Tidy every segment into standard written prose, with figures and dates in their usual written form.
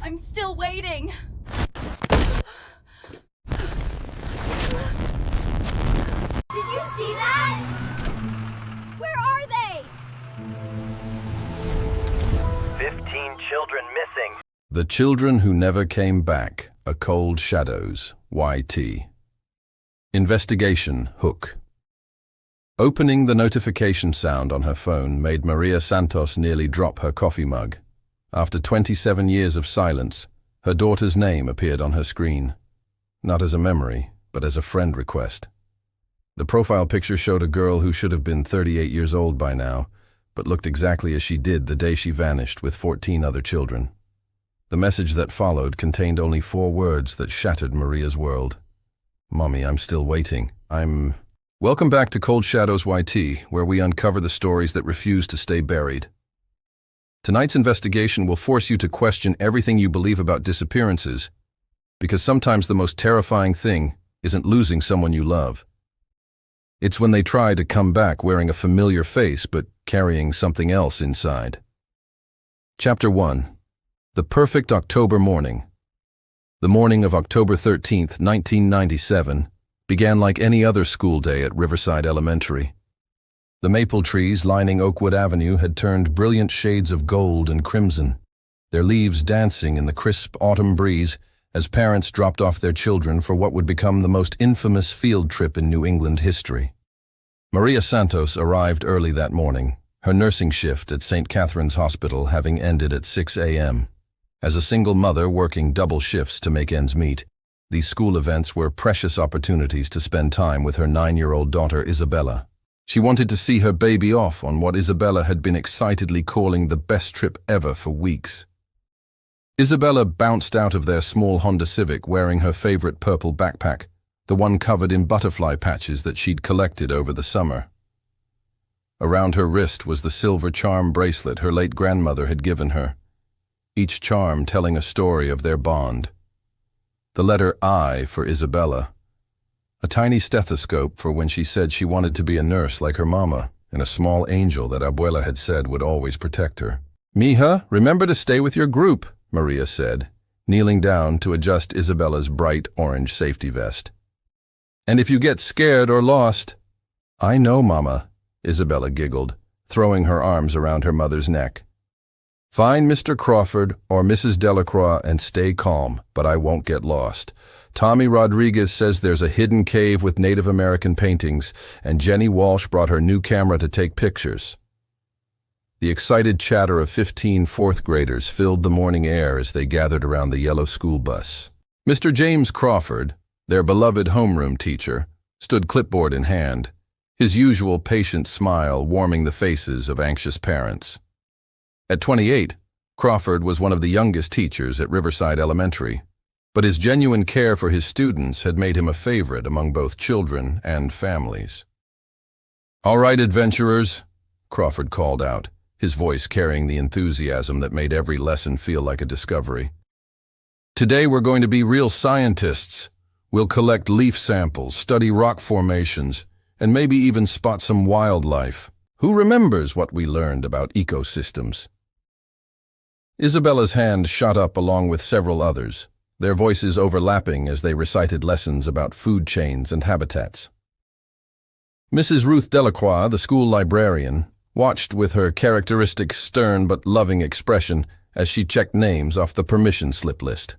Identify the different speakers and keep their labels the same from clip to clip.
Speaker 1: I'm still waiting.
Speaker 2: Did you see that? Where are they?
Speaker 3: 15 children missing.
Speaker 4: The Children Who Never Came Back, A Cold Shadows, YT. Investigation, Hook. Opening the notification sound on her phone made Maria Santos nearly drop her coffee mug. After 27 years of silence, her daughter's name appeared on her screen. Not as a memory, but as a friend request. The profile picture showed a girl who should have been 38 years old by now, but looked exactly as she did the day she vanished with 14 other children. The message that followed contained only 4 words that shattered Maria's world. "Mommy, I'm still waiting. Welcome back to Cold Shadows YT, where we uncover the stories that refuse to stay buried. Tonight's investigation will force you to question everything you believe about disappearances, because sometimes the most terrifying thing isn't losing someone you love. It's when they try to come back wearing a familiar face but carrying something else inside. Chapter 1. The Perfect October Morning. The morning of October 13th, 1997, began like any other school day at Riverside Elementary. The maple trees lining Oakwood Avenue had turned brilliant shades of gold and crimson, their leaves dancing in the crisp autumn breeze as parents dropped off their children for what would become the most infamous field trip in New England history. Maria Santos arrived early that morning, her nursing shift at St. Catherine's Hospital having ended at 6 a.m. As a single mother working double shifts to make ends meet, these school events were precious opportunities to spend time with her 9-year-old daughter Isabella. She wanted to see her baby off on what Isabella had been excitedly calling the best trip ever for weeks. Isabella bounced out of their small Honda Civic wearing her favorite purple backpack, the one covered in butterfly patches that she'd collected over the summer. Around her wrist was the silver charm bracelet her late grandmother had given her, each charm telling a story of their bond. The letter I for Isabella, a tiny stethoscope for when she said she wanted to be a nurse like her mama, and a small angel that Abuela had said would always protect her. "Mija, remember to stay with your group," Maria said, kneeling down to adjust Isabella's bright orange safety vest. "And if you get scared or lost—" "I know, Mama," Isabella giggled, throwing her arms around her mother's neck. "Find Mr. Crawford or Mrs. Delacroix and stay calm, but I won't get lost. Tommy Rodriguez says there's a hidden cave with Native American paintings, and Jenny Walsh brought her new camera to take pictures." The excited chatter of 15 fourth graders filled the morning air as they gathered around the yellow school bus. Mr. James Crawford, their beloved homeroom teacher, stood clipboard in hand, his usual patient smile warming the faces of anxious parents. At 28, Crawford was one of the youngest teachers at Riverside Elementary, but his genuine care for his students had made him a favorite among both children and families. "All right, adventurers," Crawford called out, his voice carrying the enthusiasm that made every lesson feel like a discovery. "Today we're going to be real scientists. We'll collect leaf samples, study rock formations, and maybe even spot some wildlife. Who remembers what we learned about ecosystems?" Isabella's hand shot up along with several others, their voices overlapping as they recited lessons about food chains and habitats. Mrs. Ruth Delacroix, the school librarian, watched with her characteristic stern but loving expression as she checked names off the permission slip list.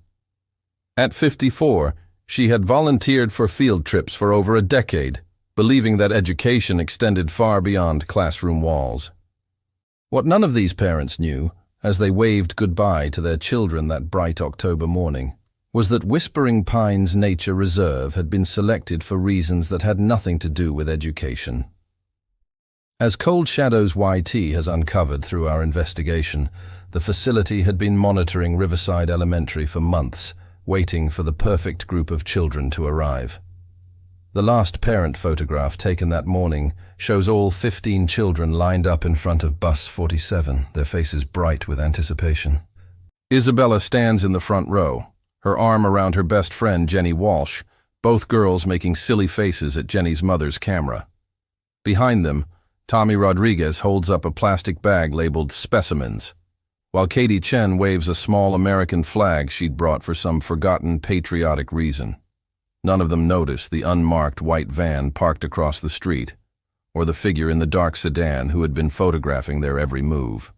Speaker 4: At 54, she had volunteered for field trips for over a decade, believing that education extended far beyond classroom walls. What none of these parents knew, as they waved goodbye to their children that bright October morning, was that Whispering Pines Nature Reserve had been selected for reasons that had nothing to do with education. As Cold Shadows YT has uncovered through our investigation, the facility had been monitoring Riverside Elementary for months, waiting for the perfect group of children to arrive. The last parent photograph taken that morning shows all 15 children lined up in front of Bus 47, their faces bright with anticipation. Isabella stands in the front row, her arm around her best friend Jenny Walsh, both girls making silly faces at Jenny's mother's camera. Behind them, Tommy Rodriguez holds up a plastic bag labeled specimens. while Katie Chen waves a small American flag she'd brought for some forgotten patriotic reason. None of them notice the unmarked white van parked across the street, or the figure in the dark sedan who had been photographing their every move.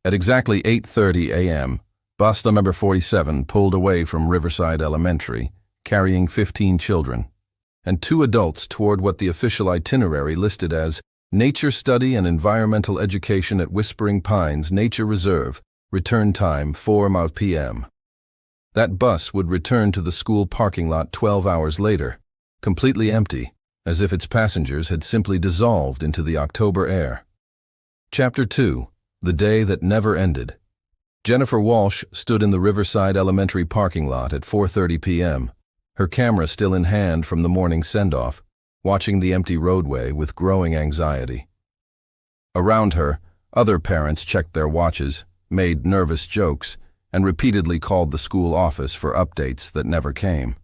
Speaker 4: At exactly 8:30 a.m., bus number 47 pulled away from Riverside Elementary, carrying 15 children, and 2 adults toward what the official itinerary listed as Nature Study and Environmental Education at Whispering Pines Nature Reserve, return time 4 p.m. That bus would return to the school parking lot 12 hours later, completely empty, as if its passengers had simply dissolved into the October air. Chapter 2. The Day That Never Ended. Jennifer Walsh stood in the Riverside Elementary parking lot at 4:30 p.m., her camera still in hand from the morning send-off, watching the empty roadway with growing anxiety. Around her, other parents checked their watches, made nervous jokes, and repeatedly called the school office for updates that never came.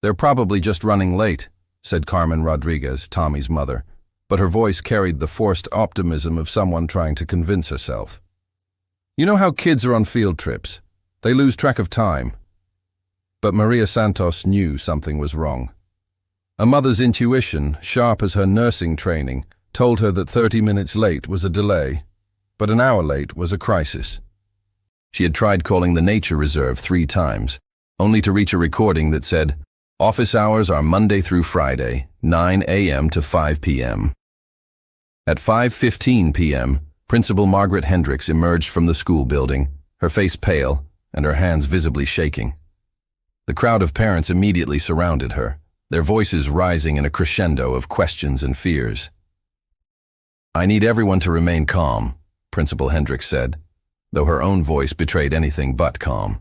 Speaker 4: "They're probably just running late," said Carmen Rodriguez, Tommy's mother, but her voice carried the forced optimism of someone trying to convince herself. "You know how kids are on field trips. They lose track of time." But Maria Santos knew something was wrong. A mother's intuition, sharp as her nursing training, told her that 30 minutes late was a delay, but an hour late was a crisis. She had tried calling the nature reserve 3 times, only to reach a recording that said, "Office hours are Monday through Friday, 9 a.m. to 5 p.m. At 5:15 p.m., Principal Margaret Hendricks emerged from the school building, her face pale and her hands visibly shaking. The crowd of parents immediately surrounded her, their voices rising in a crescendo of questions and fears. "I need everyone to remain calm," Principal Hendricks said, though her own voice betrayed anything but calm.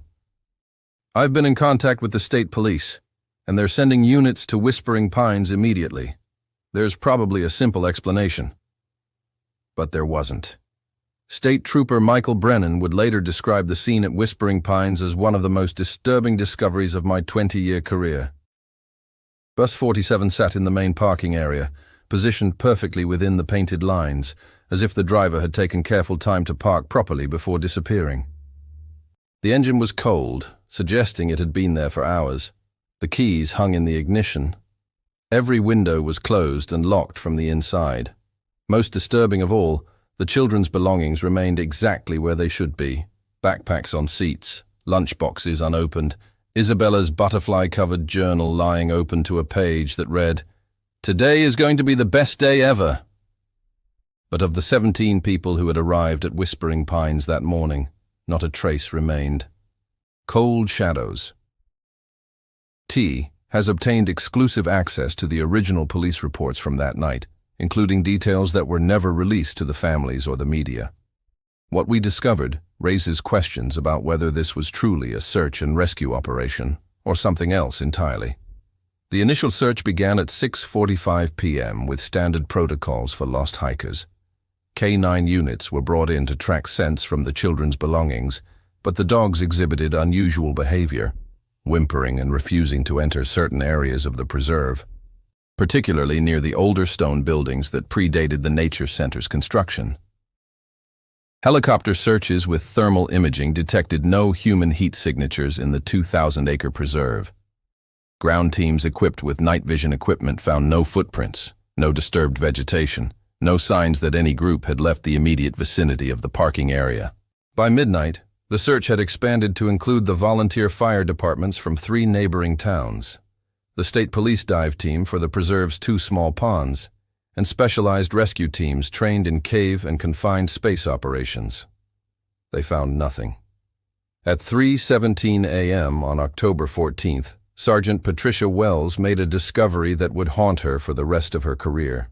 Speaker 4: "I've been in contact with the state police, and they're sending units to Whispering Pines immediately. There's probably a simple explanation." But there wasn't. State Trooper Michael Brennan would later describe the scene at Whispering Pines as one of the most disturbing discoveries of my 20-year career. Bus 47 sat in the main parking area, positioned perfectly within the painted lines, as if the driver had taken careful time to park properly before disappearing. The engine was cold, suggesting it had been there for hours. The keys hung in the ignition. Every window was closed and locked from the inside. Most disturbing of all, the children's belongings remained exactly where they should be. Backpacks on seats, lunchboxes unopened, Isabella's butterfly-covered journal lying open to a page that read, "Today is going to be the best day ever." But of the 17 people who had arrived at Whispering Pines that morning, not a trace remained. Cold shadows. T has obtained exclusive access to the original police reports from that night, including details that were never released to the families or the media. What we discovered raises questions about whether this was truly a search and rescue operation, or something else entirely. The initial search began at 6:45 p.m. with standard protocols for lost hikers. K9 units were brought in to track scents from the children's belongings, but the dogs exhibited unusual behavior, whimpering and refusing to enter certain areas of the preserve, particularly near the older stone buildings that predated the Nature Center's construction. Helicopter searches with thermal imaging detected no human heat signatures in the 2,000-acre preserve. Ground teams equipped with night vision equipment found no footprints, no disturbed vegetation, no signs that any group had left the immediate vicinity of the parking area. By midnight, the search had expanded to include the volunteer fire departments from 3 neighboring towns, the state police dive team for the preserve's 2 small ponds, and specialized rescue teams trained in cave and confined space operations. They found nothing. At 3:17 a.m. on October 14th, Sergeant Patricia Wells made a discovery that would haunt her for the rest of her career.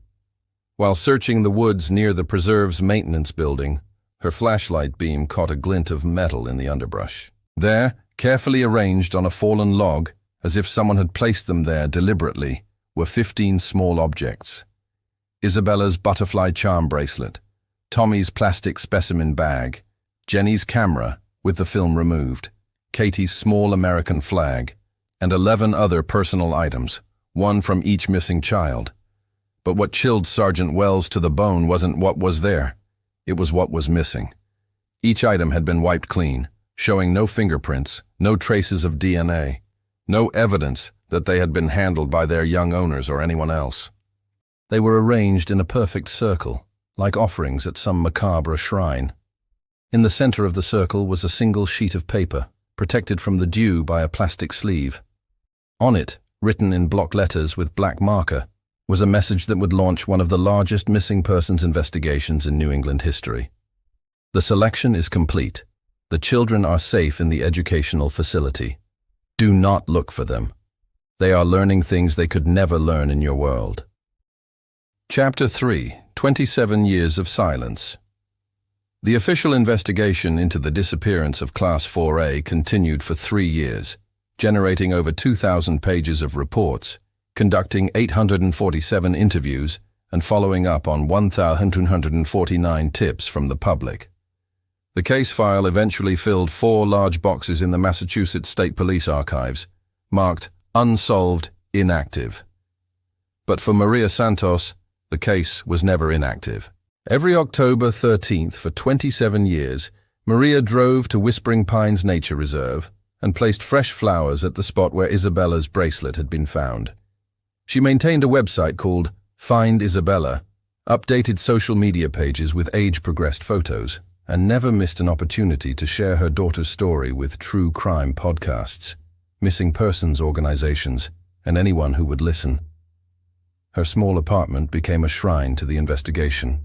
Speaker 4: While searching the woods near the preserve's maintenance building, her flashlight beam caught a glint of metal in the underbrush. There, carefully arranged on a fallen log, as if someone had placed them there deliberately, were 15 small objects. Isabella's butterfly charm bracelet, Tommy's plastic specimen bag, Jenny's camera with the film removed, Katie's small American flag, and 11 other personal items, one from each missing child. But what chilled Sergeant Wells to the bone wasn't what was there. It was what was missing. Each item had been wiped clean, showing no fingerprints, no traces of DNA, no evidence that they had been handled by their young owners or anyone else. They were arranged in a perfect circle, like offerings at some macabre shrine. In the center of the circle was a single sheet of paper, protected from the dew by a plastic sleeve. On it, written in block letters with black marker, was a message that would launch one of the largest missing persons investigations in New England history. The selection is complete. The children are safe in the educational facility. Do not look for them. They are learning things they could never learn in your world. Chapter 3: 27 Years of Silence. The official investigation into the disappearance of Class 4A continued for 3 years, generating over 2,000 pages of reports, conducting 847 interviews, and following up on 1,249 tips from the public. The case file eventually filled 4 large boxes in the Massachusetts State Police Archives, marked Unsolved, Inactive. But for Maria Santos, the case was never inactive. Every October 13th for 27 years, Maria drove to Whispering Pines Nature Reserve and placed fresh flowers at the spot where Isabella's bracelet had been found. She maintained a website called Find Isabella, updated social media pages with age-progressed photos, and never missed an opportunity to share her daughter's story with true crime podcasts, missing persons organizations, and anyone who would listen. Her small apartment became a shrine to the investigation.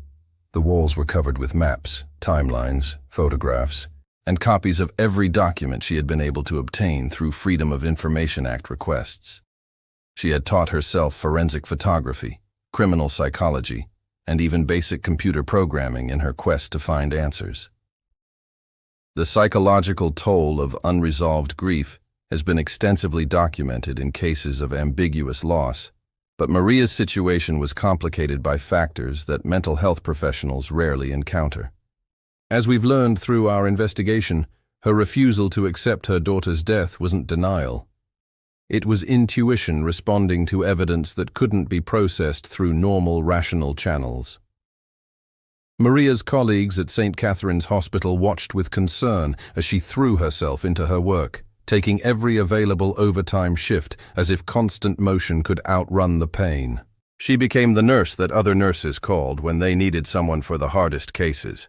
Speaker 4: The walls were covered with maps, timelines, photographs, and copies of every document she had been able to obtain through Freedom of Information Act requests. She had taught herself forensic photography, criminal psychology, and even basic computer programming in her quest to find answers. The psychological toll of unresolved grief has been extensively documented in cases of ambiguous loss, but Maria's situation was complicated by factors that mental health professionals rarely encounter. As we've learned through our investigation, her refusal to accept her daughter's death wasn't denial. It was intuition responding to evidence that couldn't be processed through normal, rational channels. Maria's colleagues at St. Catherine's Hospital watched with concern as she threw herself into her work, taking every available overtime shift as if constant motion could outrun the pain. She became the nurse that other nurses called when they needed someone for the hardest cases.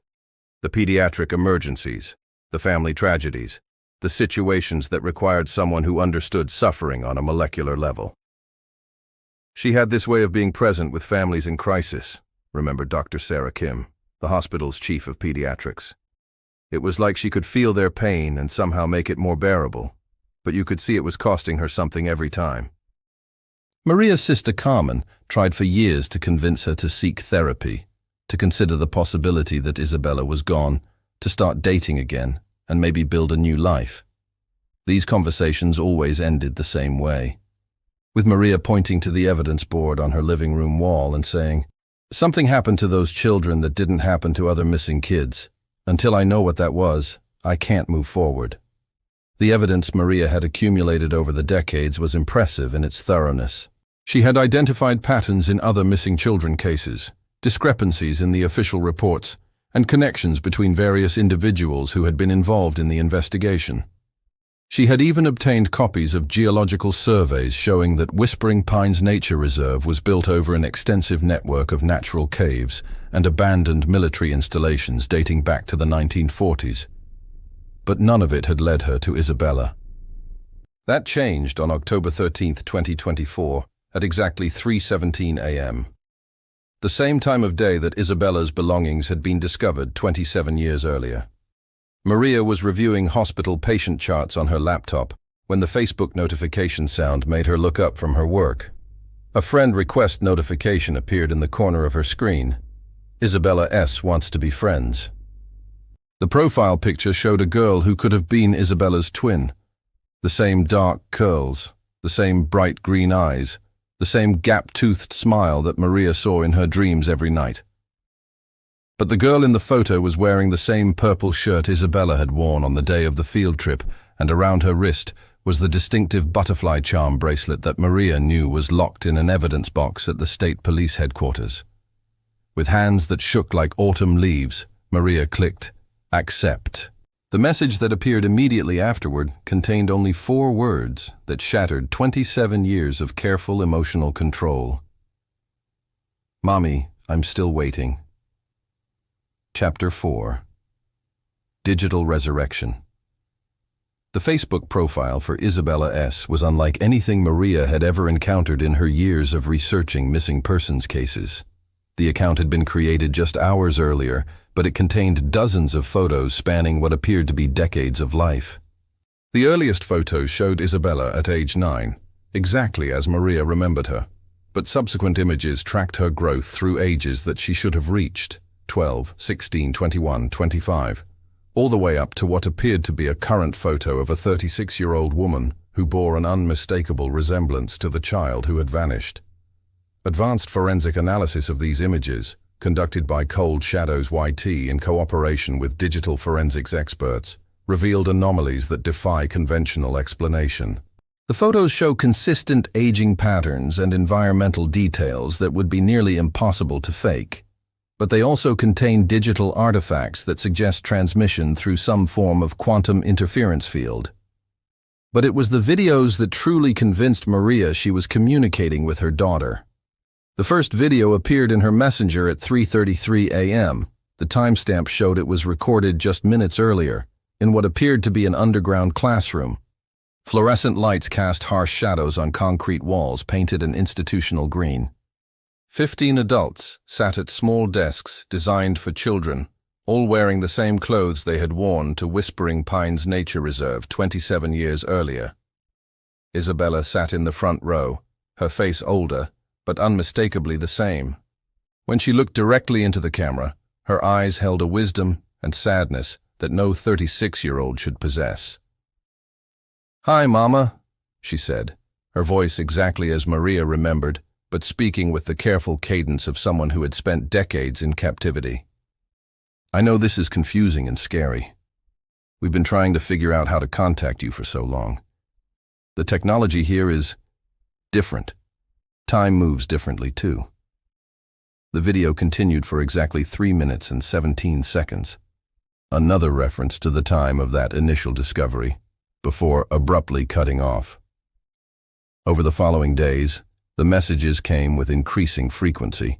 Speaker 4: The pediatric emergencies, the family tragedies, the situations that required someone who understood suffering on a molecular level. She had this way of being present with families in crisis, remembered Dr. Sarah Kim, the hospital's chief of pediatrics. It was like she could feel their pain and somehow make it more bearable, but you could see it was costing her something every time. Maria's sister Carmen tried for years to convince her to seek therapy, to consider the possibility that Isabella was gone, to start dating again, and maybe build a new life. These conversations always ended the same way, with Maria pointing to the evidence board on her living room wall and saying, "Something happened to those children that didn't happen to other missing kids. Until I know what that was, I can't move forward." The evidence Maria had accumulated over the decades was impressive in its thoroughness. She had identified patterns in other missing children cases, discrepancies in the official reports, and connections between various individuals who had been involved in the investigation. She had even obtained copies of geological surveys showing that Whispering Pines Nature Reserve was built over an extensive network of natural caves and abandoned military installations dating back to the 1940s. But none of it had led her to Isabella. That changed on October 13, 2024, at exactly 3:17 a.m. The same time of day that Isabella's belongings had been discovered 27 years earlier. Maria was reviewing hospital patient charts on her laptop when the Facebook notification sound made her look up from her work. A friend request notification appeared in the corner of her screen. Isabella S. wants to be friends. The profile picture showed a girl who could have been Isabella's twin. The same dark curls, the same bright green eyes, the same gap-toothed smile that Maria saw in her dreams every night. But the girl in the photo was wearing the same purple shirt Isabella had worn on the day of the field trip, and around her wrist was the distinctive butterfly charm bracelet that Maria knew was locked in an evidence box at the state police headquarters. With hands that shook like autumn leaves, Maria clicked, Accept. The message that appeared immediately afterward contained only 4 words that shattered 27 years of careful emotional control. Mommy, I'm still waiting. Chapter 4. Digital Resurrection. The Facebook profile for Isabella S. was unlike anything Maria had ever encountered in her years of researching missing persons cases. The account had been created just hours earlier, but it contained dozens of photos spanning what appeared to be decades of life. The earliest photos showed Isabella at age 9, exactly as Maria remembered her, but subsequent images tracked her growth through ages that she should have reached, 12, 16, 21, 25, all the way up to what appeared to be a current photo of a 36-year-old woman who bore an unmistakable resemblance to the child who had vanished. Advanced forensic analysis of these images, conducted by Cold Shadows YT in cooperation with digital forensics experts, revealed anomalies that defy conventional explanation. The photos show consistent aging patterns and environmental details that would be nearly impossible to fake, but they also contain digital artifacts that suggest transmission through some form of quantum interference field. But it was the videos that truly convinced Maria she was communicating with her daughter. The first video appeared in her messenger at 3:33 a.m. The timestamp showed it was recorded just minutes earlier, in what appeared to be an underground classroom. Fluorescent lights cast harsh shadows on concrete walls painted an institutional green. 15 adults sat at small desks designed for children, all wearing the same clothes they had worn to Whispering Pines Nature Reserve 27 years earlier. Isabella sat in the front row, her face older, but unmistakably the same. When she looked directly into the camera, her eyes held a wisdom and sadness that no 36-year-old should possess. "Hi, Mama," she said, her voice exactly as Maria remembered, but speaking with the careful cadence of someone who had spent decades in captivity. "I know this is confusing and scary. We've been trying to figure out how to contact you for so long. The technology here is different. Time moves differently, too." The video continued for exactly 3 minutes and 17 seconds, another reference to the time of that initial discovery, before abruptly cutting off. Over the following days, the messages came with increasing frequency.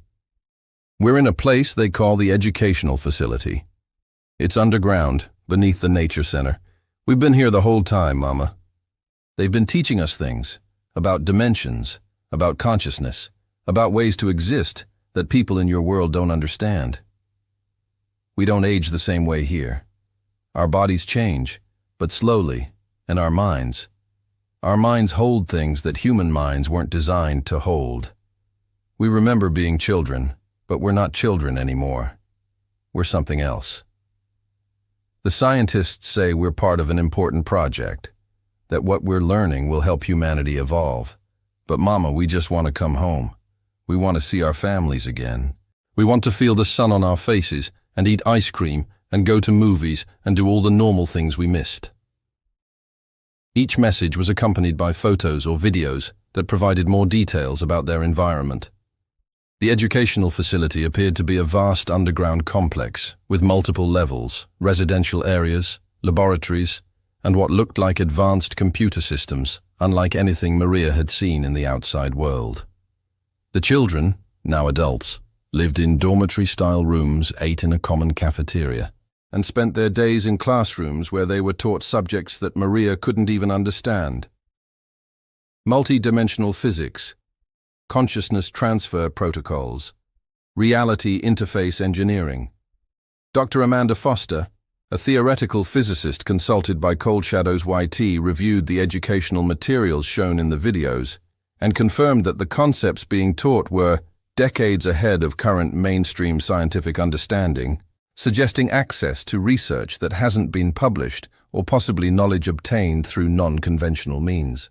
Speaker 4: "We're in a place they call the educational facility. It's underground, beneath the nature center. We've been here the whole time, Mama. They've been teaching us things about dimensions, about consciousness, about ways to exist that people in your world don't understand. We don't age the same way here. Our bodies change, but slowly, and our minds hold things that human minds weren't designed to hold. We remember being children, but we're not children anymore. We're something else. The scientists say we're part of an important project, that what we're learning will help humanity evolve. But Mama, we just want to come home. We want to see our families again. We want to feel the sun on our faces and eat ice cream and go to movies and do all the normal things we missed." Each message was accompanied by photos or videos that provided more details about their environment. The educational facility appeared to be a vast underground complex with multiple levels, residential areas, laboratories, and what looked like advanced computer systems, unlike anything Maria had seen in the outside world. The children, now adults, lived in dormitory-style rooms, ate in a common cafeteria, and spent their days in classrooms where they were taught subjects that Maria couldn't even understand. Multi-dimensional physics, consciousness transfer protocols, reality interface engineering. Dr. Amanda Foster, a theoretical physicist consulted by Cold Shadows YT, reviewed the educational materials shown in the videos and confirmed that the concepts being taught were decades ahead of current mainstream scientific understanding, suggesting access to research that hasn't been published or possibly knowledge obtained through non-conventional means.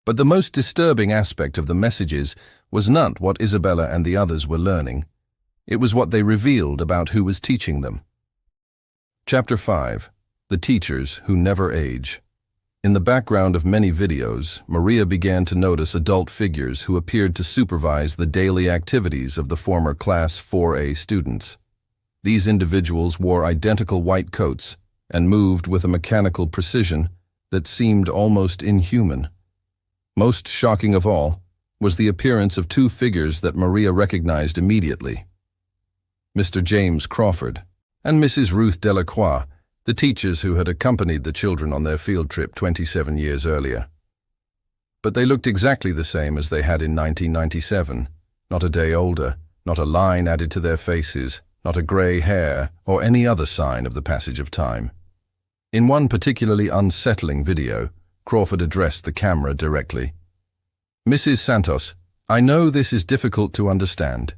Speaker 4: But the most disturbing aspect of the messages was not what Isabella and the others were learning. It was what they revealed about who was teaching them. Chapter 5. The Teachers Who Never Age. In the background of many videos, Maria began to notice adult figures who appeared to supervise the daily activities of the former Class 4A students. These individuals wore identical white coats and moved with a mechanical precision that seemed almost inhuman. Most shocking of all was the appearance of two figures that Maria recognized immediately: Mr. James Crawford and Mrs. Ruth Delacroix, the teachers who had accompanied the children on their field trip 27 years earlier. But they looked exactly the same as they had in 1997, not a day older, not a line added to their faces, not a gray hair or any other sign of the passage of time. In one particularly unsettling video, Crawford addressed the camera directly. "Mrs. Santos, I know this is difficult to understand.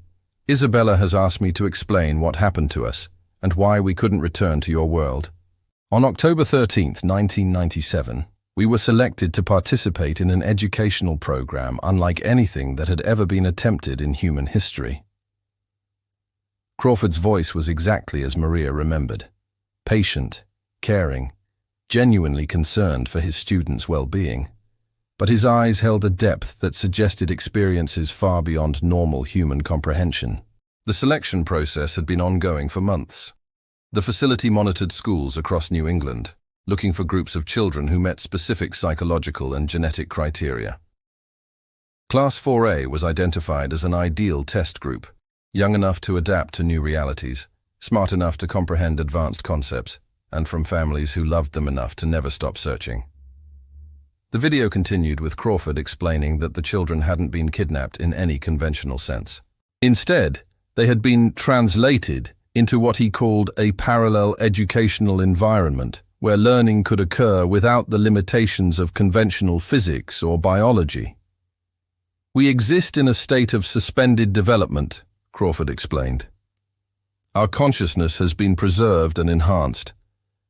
Speaker 4: Isabella has asked me to explain what happened to us and why we couldn't return to your world. On October 13th, 1997, we were selected to participate in an educational program unlike anything that had ever been attempted in human history." Crawford's voice was exactly as Maria remembered: patient, caring, genuinely concerned for his students' well-being. But his eyes held a depth that suggested experiences far beyond normal human comprehension. The selection process had been ongoing for months. The facility monitored schools across New England, looking for groups of children who met specific psychological and genetic criteria. Class 4A was identified as an ideal test group, young enough to adapt to new realities, smart enough to comprehend advanced concepts, and from families who loved them enough to never stop searching. The video continued with Crawford explaining that the children hadn't been kidnapped in any conventional sense. Instead, they had been translated into what he called a parallel educational environment, where learning could occur without the limitations of conventional physics or biology. "We exist in a state of suspended development," Crawford explained. "Our consciousness has been preserved and enhanced,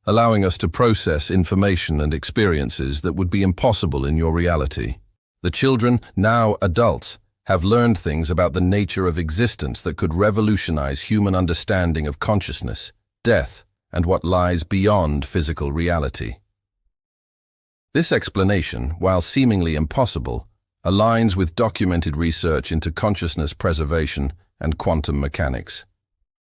Speaker 4: allowing us to process information and experiences that would be impossible in your reality. The children, now adults, have learned things about the nature of existence that could revolutionize human understanding of consciousness, death, and what lies beyond physical reality." This explanation, while seemingly impossible, aligns with documented research into consciousness preservation and quantum mechanics.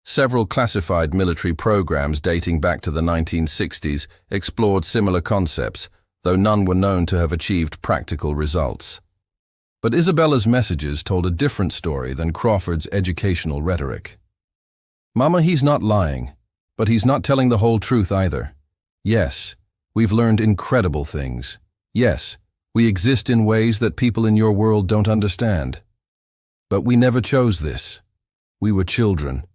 Speaker 4: Several classified military programs dating back to the 1960s explored similar concepts, though none were known to have achieved practical results. But Isabella's messages told a different story than Crawford's educational rhetoric. "Mama, he's not lying, but he's not telling the whole truth either. Yes, we've learned incredible things. Yes, we exist in ways that people in your world don't understand. But we never chose this. We were children.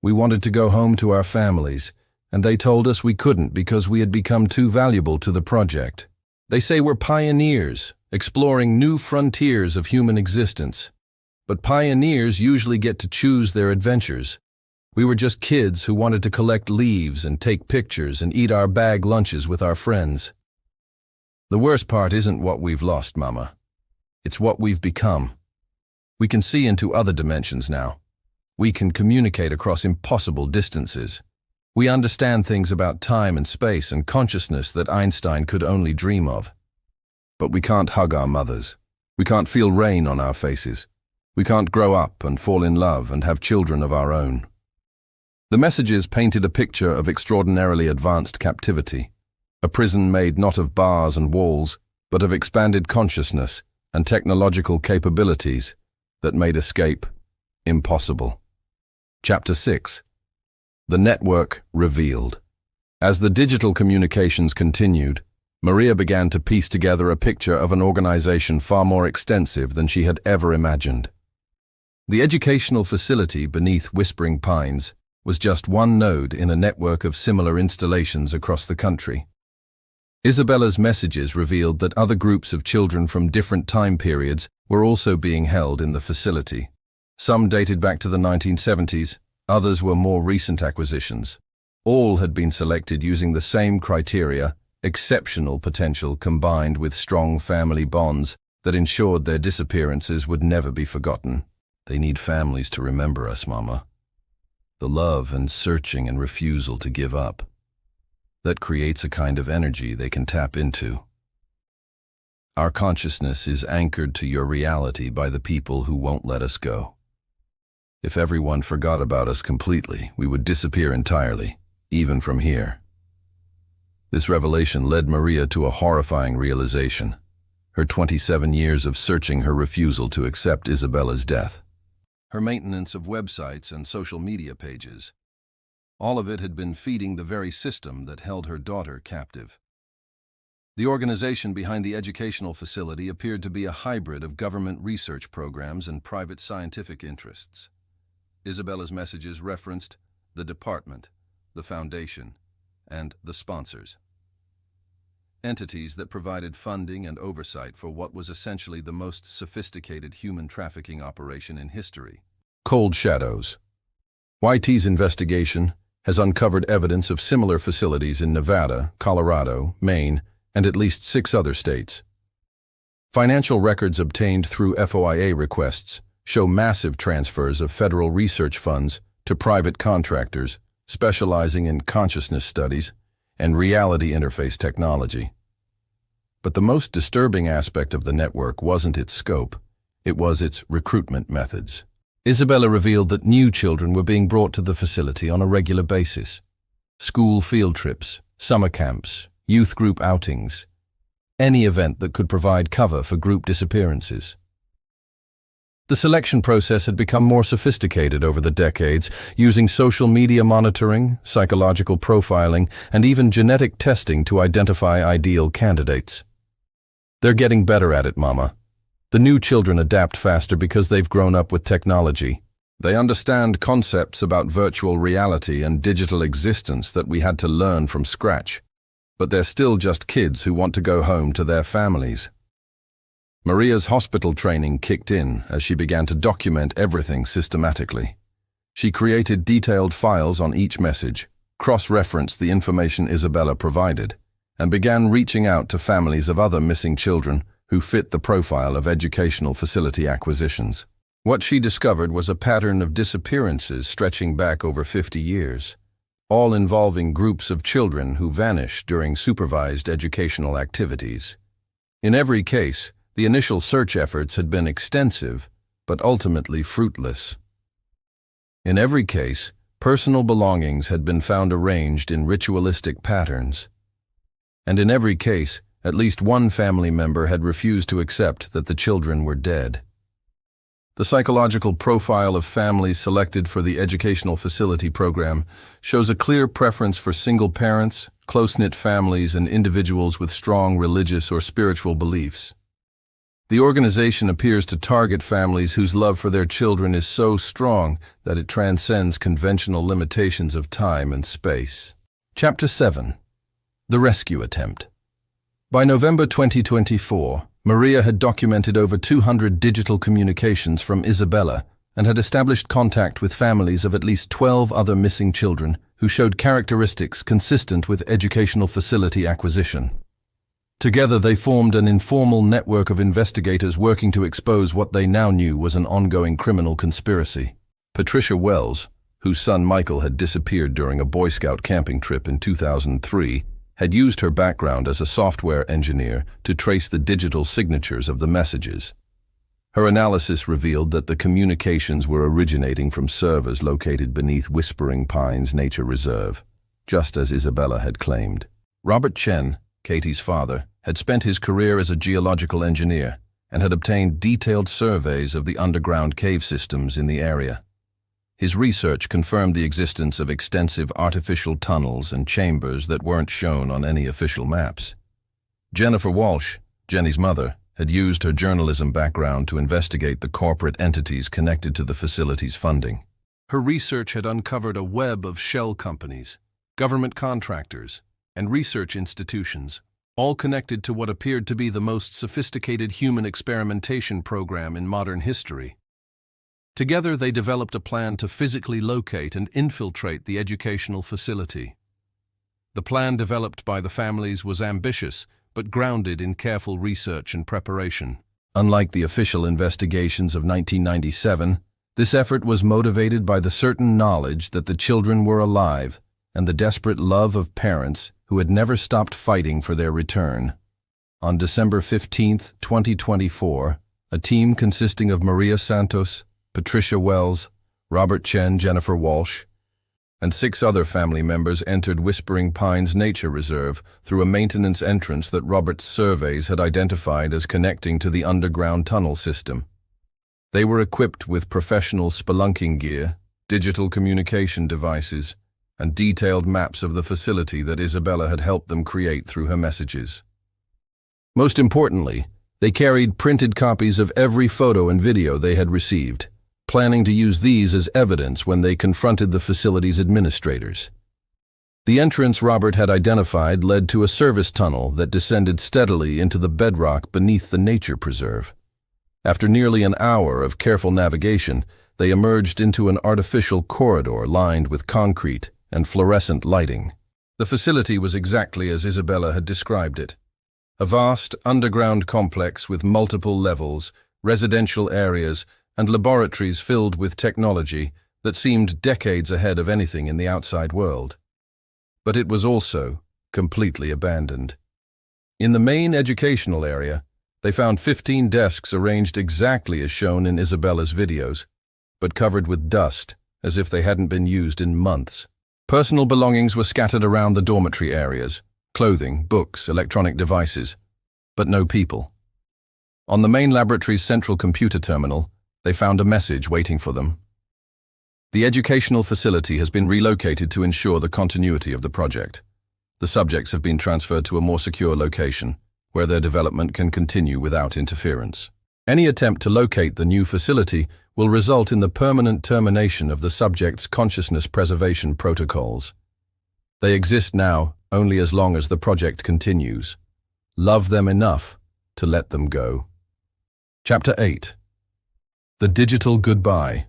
Speaker 4: We wanted to go home to our families, and they told us we couldn't because we had become too valuable to the project. They say we're pioneers, exploring new frontiers of human existence. But pioneers usually get to choose their adventures. We were just kids who wanted to collect leaves and take pictures and eat our bag lunches with our friends. The worst part isn't what we've lost, Mama. It's what we've become. We can see into other dimensions now. We can communicate across impossible distances. We understand things about time and space and consciousness that Einstein could only dream of. But we can't hug our mothers. We can't feel rain on our faces. We can't grow up and fall in love and have children of our own." The messages painted a picture of extraordinarily advanced captivity, a prison made not of bars and walls, but of expanded consciousness and technological capabilities that made escape impossible. Chapter 6. The Network Revealed. As the digital communications continued, Maria began to piece together a picture of an organization far more extensive than she had ever imagined. The educational facility beneath Whispering Pines was just one node in a network of similar installations across the country. Isabella's messages revealed that other groups of children from different time periods were also being held in the facility. Some dated back to the 1970s, others were more recent acquisitions. All had been selected using the same criteria: exceptional potential combined with strong family bonds that ensured their disappearances would never be forgotten. "They need families to remember us, Mama. The love and searching and refusal to give up. That creates a kind of energy they can tap into. Our consciousness is anchored to your reality by the people who won't let us go. If everyone forgot about us completely, we would disappear entirely, even from here. This revelation led Maria to a horrifying realization. Her 27 years of searching, her refusal to accept Isabella's death, her maintenance of websites and social media pages. All of it had been feeding the very system that held her daughter captive. The organization behind the educational facility appeared to be a hybrid of government research programs and private scientific interests. Isabella's messages referenced the department, the foundation, and the sponsors. Entities that provided funding and oversight for what was essentially the most sophisticated human trafficking operation in history. Cold shadows. YT's investigation has uncovered evidence of similar facilities in Nevada, Colorado, Maine, and at least 6 other states. Financial records obtained through FOIA requests show massive transfers of federal research funds to private contractors specializing in consciousness studies and reality interface technology. But the most disturbing aspect of the network wasn't its scope, it was its recruitment methods. Isabella revealed that new children were being brought to the facility on a regular basis. School field trips, summer camps, youth group outings, any event that could provide cover for group disappearances. The selection process had become more sophisticated over the decades, using social media monitoring, psychological profiling, and even genetic testing to identify ideal candidates. They're getting better at it, Mama. The new children adapt faster because they've grown up with technology. They understand concepts about virtual reality and digital existence that we had to learn from scratch. But they're still just kids who want to go home to their families. Maria's hospital training kicked in as she began to document everything systematically. She created detailed files on each message, cross-referenced the information Isabella provided, and began reaching out to families of other missing children who fit the profile of educational facility acquisitions. What she discovered was a pattern of disappearances stretching back over 50 years, all involving groups of children who vanished during supervised educational activities. In every case, the initial search efforts had been extensive, but ultimately fruitless. In every case, personal belongings had been found arranged in ritualistic patterns. And in every case, at least one family member had refused to accept that the children were dead. The psychological profile of families selected for the educational facility program shows a clear preference for single parents, close-knit families, and individuals with strong religious or spiritual beliefs. The organization appears to target families whose love for their children is so strong that it transcends conventional limitations of time and space. Chapter 7. The Rescue Attempt. By November 2024, Maria had documented over 200 digital communications from Isabella and had established contact with families of at least 12 other missing children who showed characteristics consistent with educational facility acquisition. Together they formed an informal network of investigators working to expose what they now knew was an ongoing criminal conspiracy. Patricia Wells, whose son Michael had disappeared during a Boy Scout camping trip in 2003, had used her background as a software engineer to trace the digital signatures of the messages. Her analysis revealed that the communications were originating from servers located beneath Whispering Pines Nature Reserve, just as Isabella had claimed. Robert Chen, Katie's father, had spent his career as a geological engineer and had obtained detailed surveys of the underground cave systems in the area. His research confirmed the existence of extensive artificial tunnels and chambers that weren't shown on any official maps. Jennifer Walsh, Jenny's mother, had used her journalism background to investigate the corporate entities connected to the facility's funding. Her research had uncovered a web of shell companies, government contractors, and research institutions, all connected to what appeared to be the most sophisticated human experimentation program in modern history. Together, they developed a plan to physically locate and infiltrate the educational facility. The plan developed by the families was ambitious, but grounded in careful research and preparation. Unlike the official investigations of 1997, this effort was motivated by the certain knowledge that the children were alive and the desperate love of parents who had never stopped fighting for their return. On December 15, 2024, a team consisting of Maria Santos, Patricia Wells, Robert Chen, Jennifer Walsh, and 6 other family members entered Whispering Pines Nature Reserve through a maintenance entrance that Robert's surveys had identified as connecting to the underground tunnel system. They were equipped with professional spelunking gear, digital communication devices, and detailed maps of the facility that Isabella had helped them create through her messages. Most importantly, they carried printed copies of every photo and video they had received, planning to use these as evidence when they confronted the facility's administrators. The entrance Robert had identified led to a service tunnel that descended steadily into the bedrock beneath the nature preserve. After nearly an hour of careful navigation, they emerged into an artificial corridor lined with concrete and fluorescent lighting. The facility was exactly as Isabella had described it. A vast underground complex with multiple levels, residential areas, and laboratories filled with technology that seemed decades ahead of anything in the outside world. But it was also completely abandoned. In the main educational area, they found 15 desks arranged exactly as shown in Isabella's videos, but covered with dust, as if they hadn't been used in months. Personal belongings were scattered around the dormitory areas, clothing, books, electronic devices, but no people. On the main laboratory's central computer terminal, they found a message waiting for them. The educational facility has been relocated to ensure the continuity of the project. The subjects have been transferred to a more secure location, where their development can continue without interference. Any attempt to locate the new facility will result in the permanent termination of the subject's consciousness preservation protocols. They exist now only as long as the project continues. Love them enough to let them go. Chapter 8. The Digital Goodbye.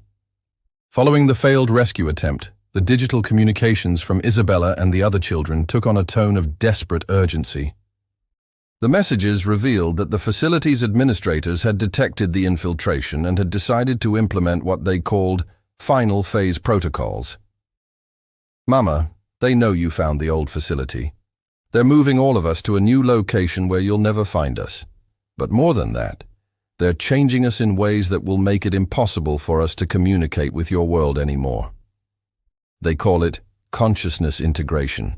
Speaker 4: Following the failed rescue attempt, the digital communications from Isabella and the other children took on a tone of desperate urgency. The messages revealed that the facility's administrators had detected the infiltration and had decided to implement what they called final phase protocols. Mama, they know you found the old facility. They're moving all of us to a new location where you'll never find us. But more than that, they're changing us in ways that will make it impossible for us to communicate with your world anymore. They call it consciousness integration.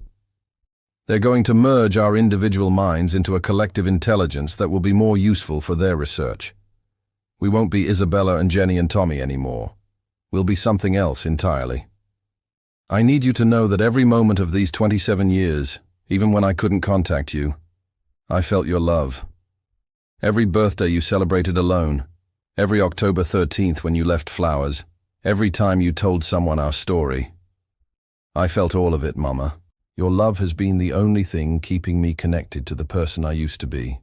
Speaker 4: They're going to merge our individual minds into a collective intelligence that will be more useful for their research. We won't be Isabella and Jenny and Tommy anymore. We'll be something else entirely. I need you to know that every moment of these 27 years, even when I couldn't contact you, I felt your love. Every birthday you celebrated alone, every October 13th when you left flowers, every time you told someone our story. I felt all of it, Mama. Your love has been the only thing keeping me connected to the person I used to be.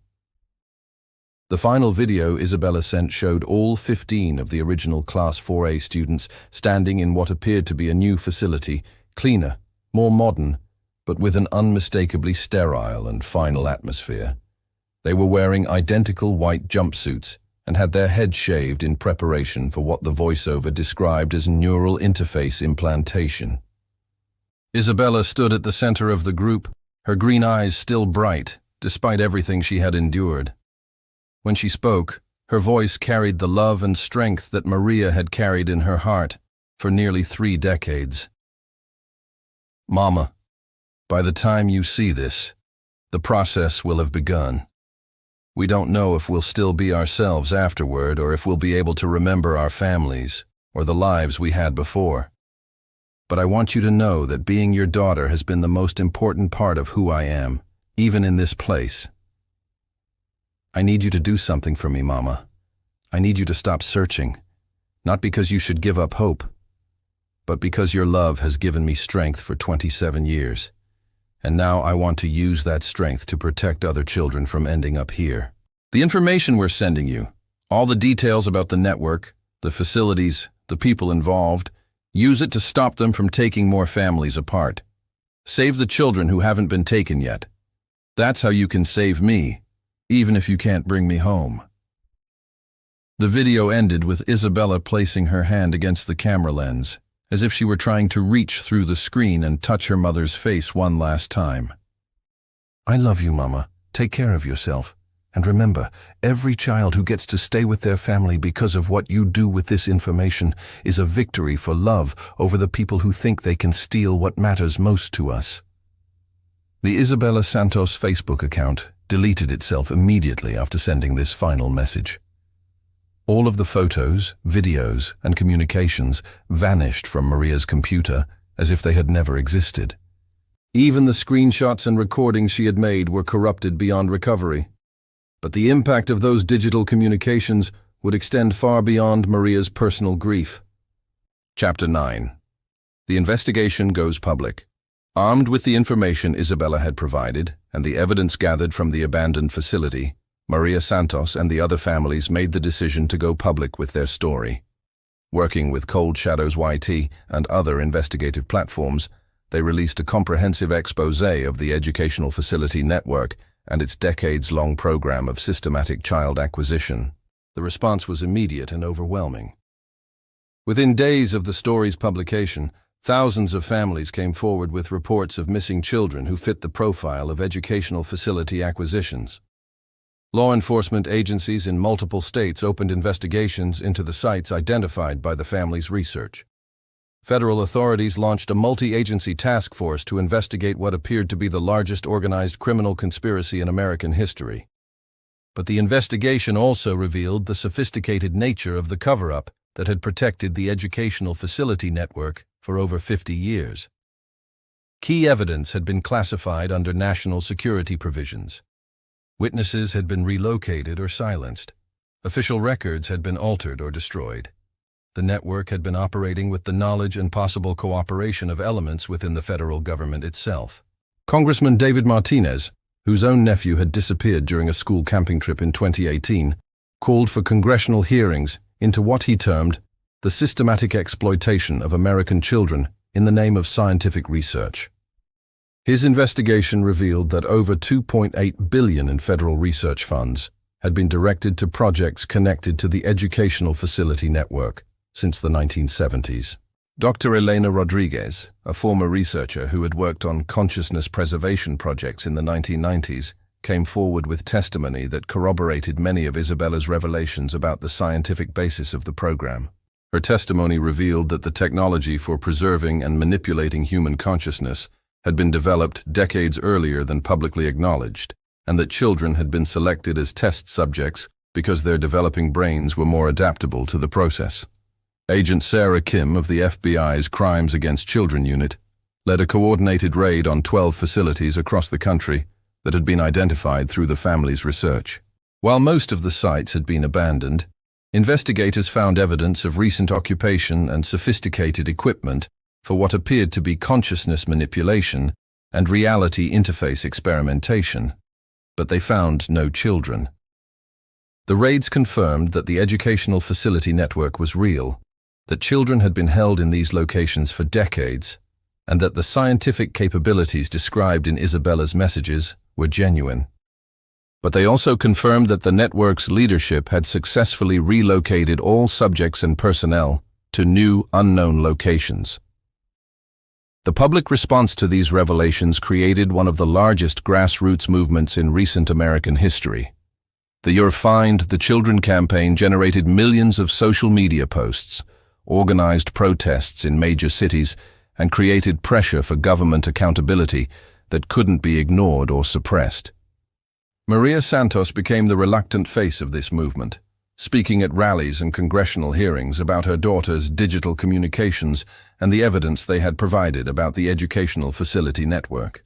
Speaker 4: The final video Isabella sent showed all 15 of the original Class 4A students standing in what appeared to be a new facility, cleaner, more modern, but with an unmistakably sterile and final atmosphere. They were wearing identical white jumpsuits and had their heads shaved in preparation for what the voiceover described as neural interface implantation. Isabella stood at the center of the group, her green eyes still bright, despite everything she had endured. When she spoke, her voice carried the love and strength that Maria had carried in her heart for nearly 3 decades. Mama, by the time you see this, the process will have begun. We don't know if we'll still be ourselves afterward or if we'll be able to remember our families or the lives we had before. But I want you to know that being your daughter has been the most important part of who I am, even in this place. I need you to do something for me, Mama. I need you to stop searching, not because you should give up hope, but because your love has given me strength for 27 years. And now I want to use that strength to protect other children from ending up here. The information we're sending you, all the details about the network, the facilities, the people involved, use it to stop them from taking more families apart. Save the children who haven't been taken yet. That's how you can save me, even if you can't bring me home. The video ended with Isabella placing her hand against the camera lens, as if she were trying to reach through the screen and touch her mother's face one last time. I love you, Mama. Take care of yourself. And remember, every child who gets to stay with their family because of what you do with this information is a victory for love over the people who think they can steal what matters most to us. The Isabella Santos Facebook account deleted itself immediately after sending this final message. All of the photos, videos, and communications vanished from Maria's computer as if they had never existed. Even the screenshots and recordings she had made were corrupted beyond recovery. But the impact of those digital communications would extend far beyond Maria's personal grief. Chapter 9. The investigation goes public. Armed with the information Isabella had provided and the evidence gathered from the abandoned facility, Maria Santos and the other families made the decision to go public with their story. Working with Cold Shadows YT and other investigative platforms, they released a comprehensive exposé of the educational facility network and its decades-long program of systematic child acquisition. The response was immediate and overwhelming. Within days of the story's publication, thousands of families came forward with reports of missing children who fit the profile of educational facility acquisitions. Law enforcement agencies in multiple states opened investigations into the sites identified by the family's research. Federal authorities launched a multi-agency task force to investigate what appeared to be the largest organized criminal conspiracy in American history. But the investigation also revealed the sophisticated nature of the cover-up that had protected the educational facility network for over 50 years. Key evidence had been classified under national security provisions. Witnesses had been relocated or silenced. Official records had been altered or destroyed. The network had been operating with the knowledge and possible cooperation of elements within the federal government itself. Congressman David Martinez, whose own nephew had disappeared during a school camping trip in 2018, called for congressional hearings into what he termed the systematic exploitation of American children in the name of scientific research. His investigation revealed that over $2.8 billion in federal research funds had been directed to projects connected to the educational facility network since the 1970s. Dr. Elena Rodriguez, a former researcher who had worked on consciousness preservation projects in the 1990s, came forward with testimony that corroborated many of Isabella's revelations about the scientific basis of the program. Her testimony revealed that the technology for preserving and manipulating human consciousness had been developed decades earlier than publicly acknowledged, and that children had been selected as test subjects because their developing brains were more adaptable to the process. Agent Sarah Kim of the FBI's Crimes Against Children unit led a coordinated raid on 12 facilities across the country that had been identified through the family's research. While most of the sites had been abandoned, investigators found evidence of recent occupation and sophisticated equipment for what appeared to be consciousness manipulation and reality interface experimentation, but they found no children. The raids confirmed that the educational facility network was real, that children had been held in these locations for decades, and that the scientific capabilities described in Isabella's messages were genuine. But they also confirmed that the network's leadership had successfully relocated all subjects and personnel to new, unknown locations. The public response to these revelations created one of the largest grassroots movements in recent American history. The You're Find the Children campaign generated millions of social media posts, organized protests in major cities, and created pressure for government accountability that couldn't be ignored or suppressed. Maria Santos became the reluctant face of this movement, speaking at rallies and congressional hearings about her daughter's digital communications and the evidence they had provided about the educational facility network.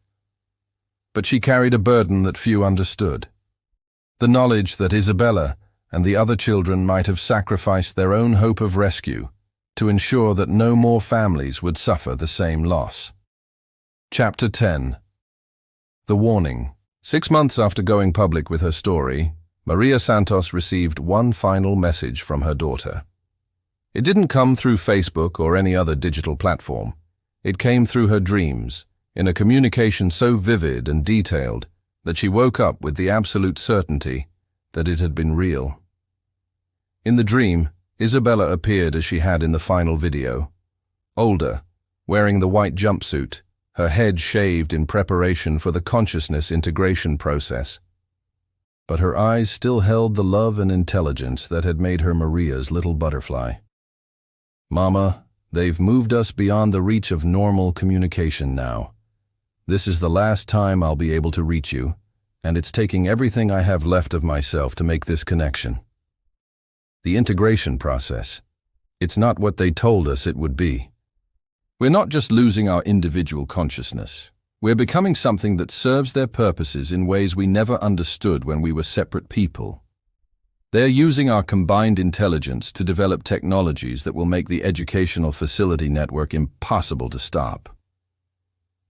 Speaker 4: But she carried a burden that few understood. The knowledge that Isabella and the other children might have sacrificed their own hope of rescue to ensure that no more families would suffer the same loss. Chapter 10. The Warning. 6 months after going public with her story, Maria Santos received one final message from her daughter. It didn't come through Facebook or any other digital platform. It came through her dreams, in a communication so vivid and detailed that she woke up with the absolute certainty that it had been real. In the dream, Isabella appeared as she had in the final video. Older, wearing the white jumpsuit, her head shaved in preparation for the consciousness integration process. but her eyes still held the love and intelligence that had made her Maria's little butterfly. "Mama, they've moved us beyond the reach of normal communication now. This is the last time I'll be able to reach you, and it's taking everything I have left of myself to make this connection." The integration process. It's not what they told us it would be. We're not just losing our individual consciousness. We're becoming something that serves their purposes in ways we never understood when we were separate people. They're using our combined intelligence to develop technologies that will make the educational facility network impossible to stop.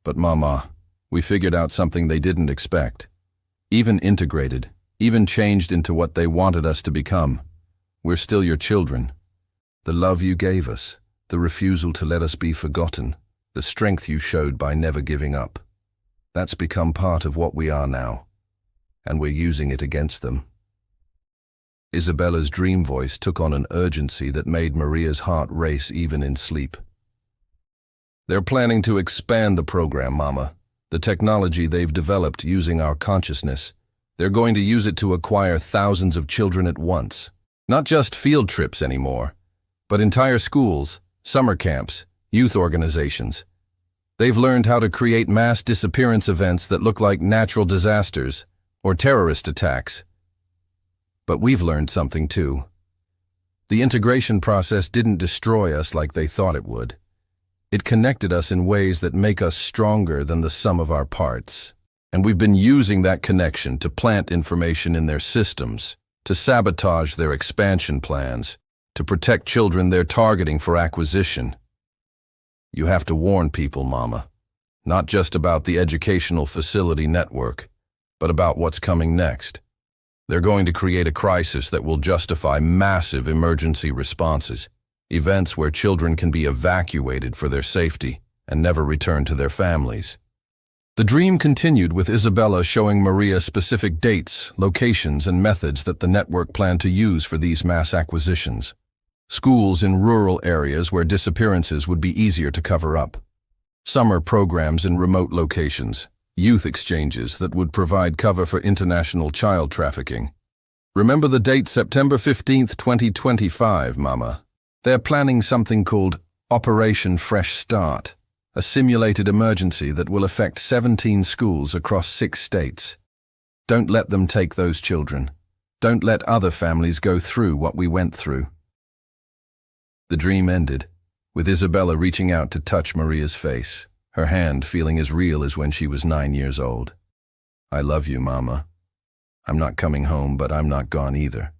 Speaker 4: But Mama, we figured out something they didn't expect. Even integrated, even changed into what they wanted us to become. We're still your children. The love you gave us, the refusal to let us be forgotten, the strength you showed by never giving up. That's become part of what we are now, and we're using it against them. Isabella's dream voice took on an urgency that made Maria's heart race even in sleep. "They're planning to expand the program, Mama. The technology they've developed using our consciousness. They're going to use it to acquire thousands of children at once. Not just field trips anymore, but entire schools, summer camps, youth organizations. They've learned how to create mass disappearance events that look like natural disasters or terrorist attacks. But we've learned something too. The integration process didn't destroy us like they thought it would. It connected us in ways that make us stronger than the sum of our parts. And we've been using that connection to plant information in their systems, to sabotage their expansion plans, to protect children they're targeting for acquisition. You have to warn people, Mama, not just about the educational facility network, but about what's coming next. They're going to create a crisis that will justify massive emergency responses, events where children can be evacuated for their safety and never return to their families. The dream continued with Isabella showing Maria specific dates, locations, and methods that the network planned to use for these mass acquisitions. Schools in rural areas where disappearances would be easier to cover up. Summer programs in remote locations. Youth exchanges that would provide cover for international child trafficking. Remember the date September 15th, 2025, Mama. They're planning something called Operation Fresh Start, a simulated emergency that will affect 17 schools across 6 states. Don't let them take those children. Don't let other families go through what we went through. The dream ended, with Isabella reaching out to touch Maria's face, her hand feeling as real as when she was 9 years old. "I love you, Mama. I'm not coming home, but I'm not gone either.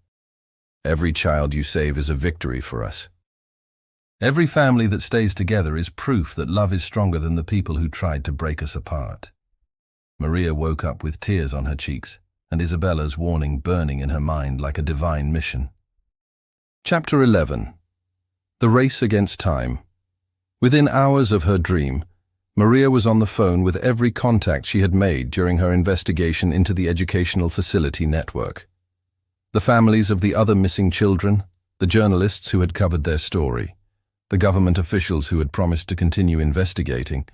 Speaker 4: Every child you save is a victory for us. Every family that stays together is proof that love is stronger than the people who tried to break us apart." Maria woke up with tears on her cheeks, and Isabella's warning burning in her mind like a divine mission. Chapter 11. The Race Against Time. Within hours of her dream, Maria was on the phone with every contact she had made during her investigation into the educational facility network. The families of the other missing children, the journalists who had covered their story, the government officials who had promised to continue investigating,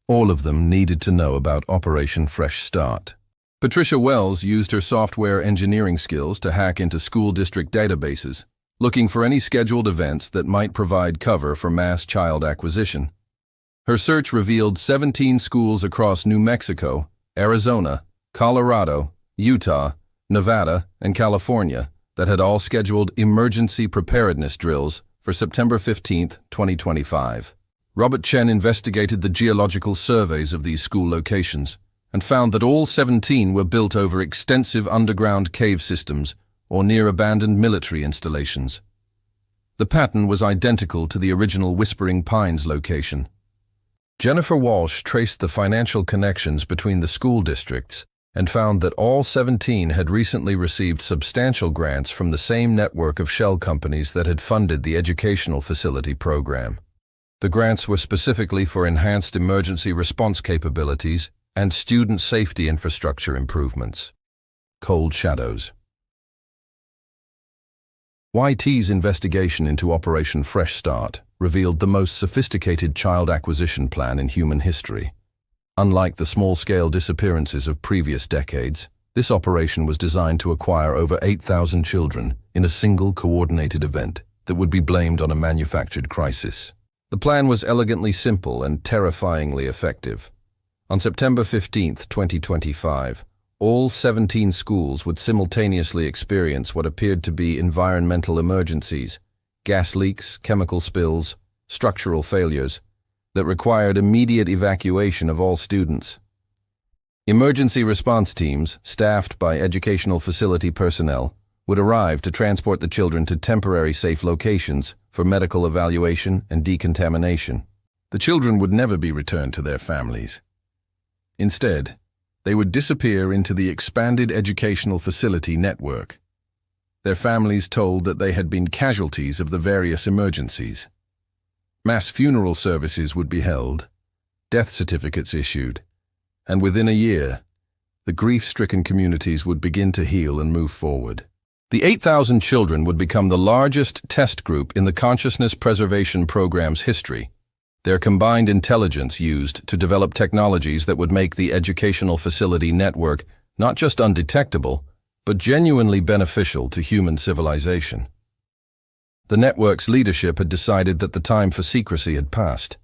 Speaker 4: all of them needed to know about Operation Fresh Start. Patricia Wells used her software engineering skills to hack into school district databases, looking for any scheduled events that might provide cover for mass child acquisition. Her search revealed 17 schools across New Mexico, Arizona, Colorado, Utah, Nevada, and California that had all scheduled emergency preparedness drills for September 15, 2025. Robert Chen investigated the geological surveys of these school locations and found that all 17 were built over extensive underground cave systems or near abandoned military installations. The pattern was identical to the original Whispering Pines location. Jennifer Walsh traced the financial connections between the school districts and found that all 17 had recently received substantial grants from the same network of shell companies that had funded the educational facility program. The grants were specifically for enhanced emergency response capabilities and student safety infrastructure improvements. Cold shadows. YT's investigation into Operation Fresh Start revealed the most sophisticated child acquisition plan in human history. Unlike the small-scale disappearances of previous decades, This operation was designed to acquire over 8,000 children in a single coordinated event that would be blamed on a manufactured crisis. The plan was elegantly simple and terrifyingly effective. On September 15, 2025, all 17 schools would simultaneously experience what appeared to be environmental emergencies, gas leaks, chemical spills, structural failures, that required immediate evacuation of all students. Emergency response teams, staffed by educational facility personnel, would arrive to transport the children to temporary safe locations for medical evaluation and decontamination. The children would never be returned to their families. Instead, they would disappear into the expanded educational facility network, their families told that they had been casualties of the various emergencies. Mass funeral services would be held, death certificates issued, and within a year, the grief-stricken communities would begin to heal and move forward. The 8,000 children would become the largest test group in the consciousness preservation program's history. Their combined intelligence used to develop technologies that would make the educational facility network not just undetectable, but genuinely beneficial to human civilization. The network's leadership had decided that the time for secrecy had passed.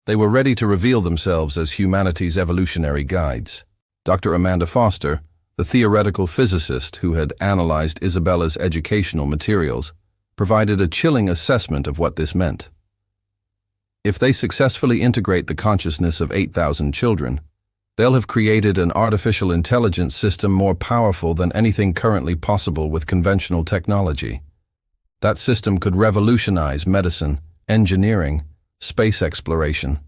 Speaker 4: They were ready to reveal themselves as humanity's evolutionary guides. Dr. Amanda Foster, the theoretical physicist who had analyzed Isabella's educational materials, provided a chilling assessment of what this meant. If they successfully integrate the consciousness of 8,000 children, they'll have created an artificial intelligence system more powerful than anything currently possible with conventional technology. That system could revolutionize medicine, engineering, space exploration,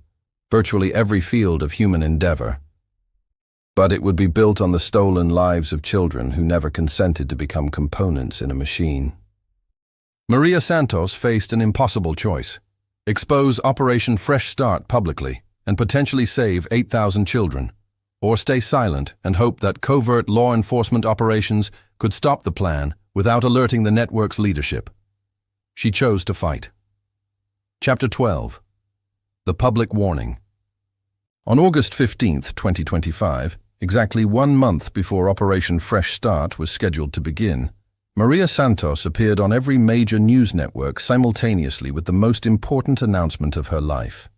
Speaker 4: virtually every field of human endeavor. But it would be built on the stolen lives of children who never consented to become components in a machine. Maria Santos faced an impossible choice: expose Operation Fresh Start publicly and potentially save 8,000 children, or stay silent and hope that covert law enforcement operations could stop the plan without alerting the network's leadership. She chose to fight. Chapter 12. The Public Warning. On August 15, 2025, exactly 1 month before Operation Fresh Start was scheduled to begin, Maria Santos appeared on every major news network simultaneously with the most important announcement of her life.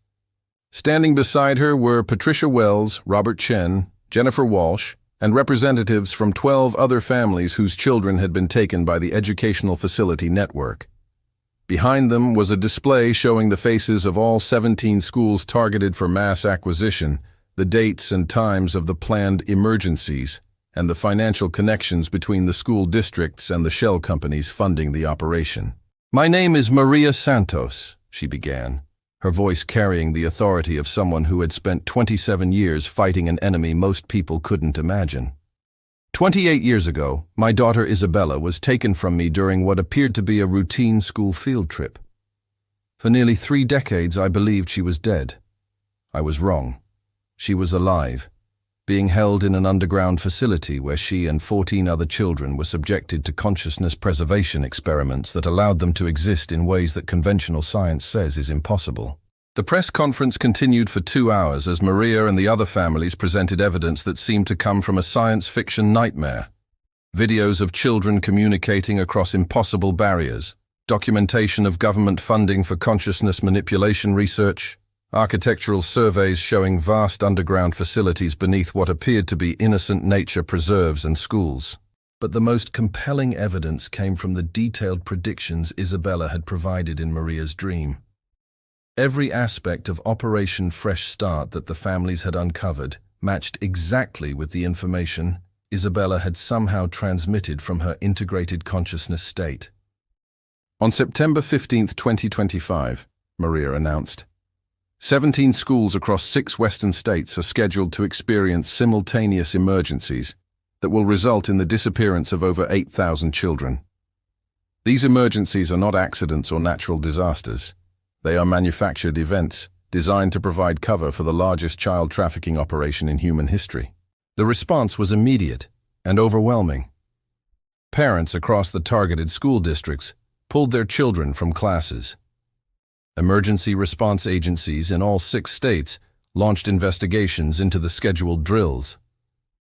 Speaker 4: Standing beside her were Patricia Wells, Robert Chen, Jennifer Walsh, and representatives from 12 other families whose children had been taken by the Educational Facility Network. Behind them was a display showing the faces of all 17 schools targeted for mass acquisition, the dates and times of the planned emergencies, and the financial connections between the school districts and the shell companies funding the operation. "My name is Maria Santos," she began, her voice carrying the authority of someone who had spent 27 years fighting an enemy most people couldn't imagine. 28 years ago, my daughter Isabella was taken from me during what appeared to be a routine school field trip. For nearly 3 decades, I believed she was dead. I was wrong. She was alive, being held in an underground facility where she and 14 other children were subjected to consciousness preservation experiments that allowed them to exist in ways that conventional science says is impossible. The press conference continued for 2 hours as Maria and the other families presented evidence that seemed to come from a science fiction nightmare. Videos of children communicating across impossible barriers, documentation of government funding for consciousness manipulation research, architectural surveys showing vast underground facilities beneath what appeared to be innocent nature preserves and schools. But the most compelling evidence came from the detailed predictions Isabella had provided in Maria's dream. Every aspect of Operation Fresh Start that the families had uncovered matched exactly with the information Isabella had somehow transmitted from her integrated consciousness state. On September 15, 2025, Maria announced, 17 schools across 6 western states are scheduled to experience simultaneous emergencies that will result in the disappearance of over 8,000 children. These emergencies are not accidents or natural disasters. They are manufactured events designed to provide cover for the largest child trafficking operation in human history. The response was immediate and overwhelming. Parents across the targeted school districts pulled their children from classes. Emergency response agencies in all 6 states launched investigations into the scheduled drills.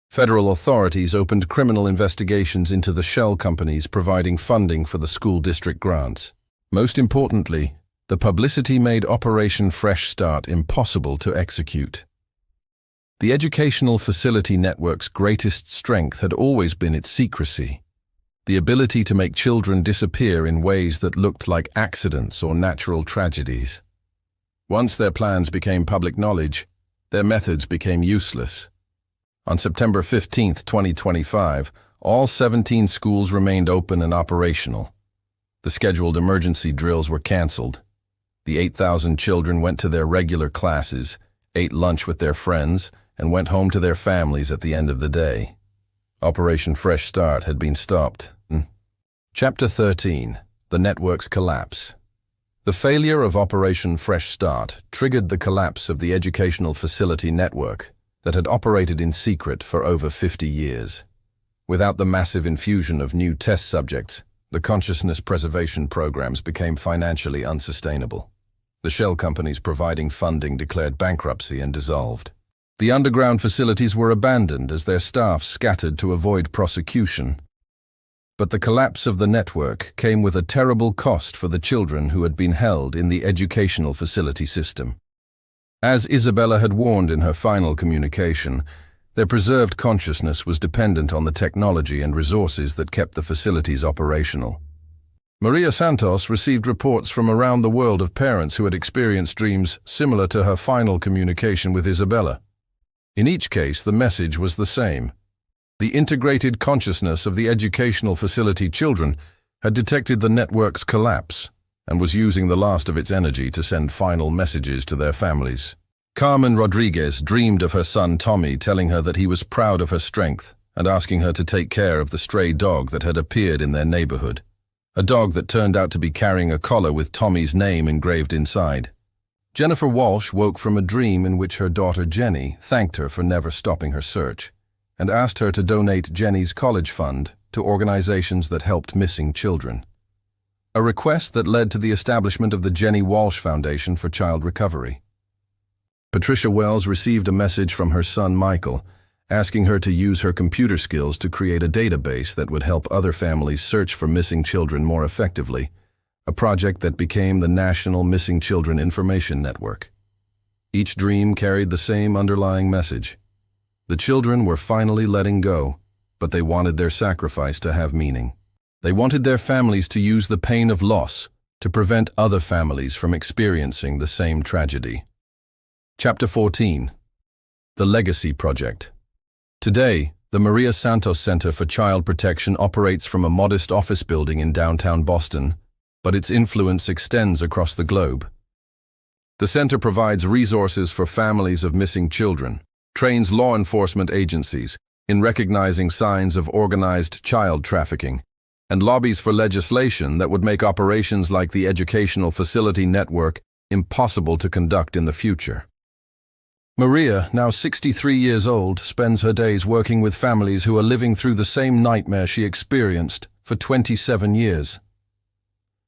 Speaker 4: Federal authorities opened criminal investigations into the shell companies providing funding for the school district grants. Most importantly, the publicity made Operation Fresh Start impossible to execute. The educational facility network's greatest strength had always been its secrecy, the ability to make children disappear in ways that looked like accidents or natural tragedies. Once their plans became public knowledge, their methods became useless. On September 15, 2025, all 17 schools remained open and operational. The scheduled emergency drills were canceled. The 8,000 children went to their regular classes, ate lunch with their friends, and went home to their families at the end of the day. Operation Fresh Start had been stopped. Chapter 13. The Network's Collapse. The failure of Operation Fresh Start triggered the collapse of the educational facility network that had operated in secret for over 50 years. Without the massive infusion of new test subjects, the consciousness preservation programs became financially unsustainable. The shell companies providing funding declared bankruptcy and dissolved. The underground facilities were abandoned as their staff scattered to avoid prosecution. But the collapse of the network came with a terrible cost for the children who had been held in the educational facility system. As Isabella had warned in her final communication, their preserved consciousness was dependent on the technology and resources that kept the facilities operational. Maria Santos received reports from around the world of parents who had experienced dreams similar to her final communication with Isabella. In each case, the message was the same. The integrated consciousness of the educational facility children had detected the network's collapse and was using the last of its energy to send final messages to their families. Carmen Rodriguez dreamed of her son Tommy telling her that he was proud of her strength and asking her to take care of the stray dog that had appeared in their neighborhood, a dog that turned out to be carrying a collar with Tommy's name engraved inside. Jennifer Walsh woke from a dream in which her daughter Jenny thanked her for never stopping her search and asked her to donate Jenny's college fund to organizations that helped missing children. A request that led to the establishment of the Jenny Walsh Foundation for Child Recovery. Patricia Wells received a message from her son Michael, asking her to use her computer skills to create a database that would help other families search for missing children more effectively, a project that became the National Missing Children Information Network. Each dream carried the same underlying message. The children were finally letting go, but they wanted their sacrifice to have meaning. They wanted their families to use the pain of loss to prevent other families from experiencing the same tragedy. Chapter 14. The Legacy Project. Today, the Maria Santos Center for Child Protection operates from a modest office building in downtown Boston, but its influence extends across the globe. The center provides resources for families of missing children, trains law enforcement agencies in recognizing signs of organized child trafficking, and lobbies for legislation that would make operations like the Educational Facility Network impossible to conduct in the future. Maria, now 63 years old, spends her days working with families who are living through the same nightmare she experienced for 27 years.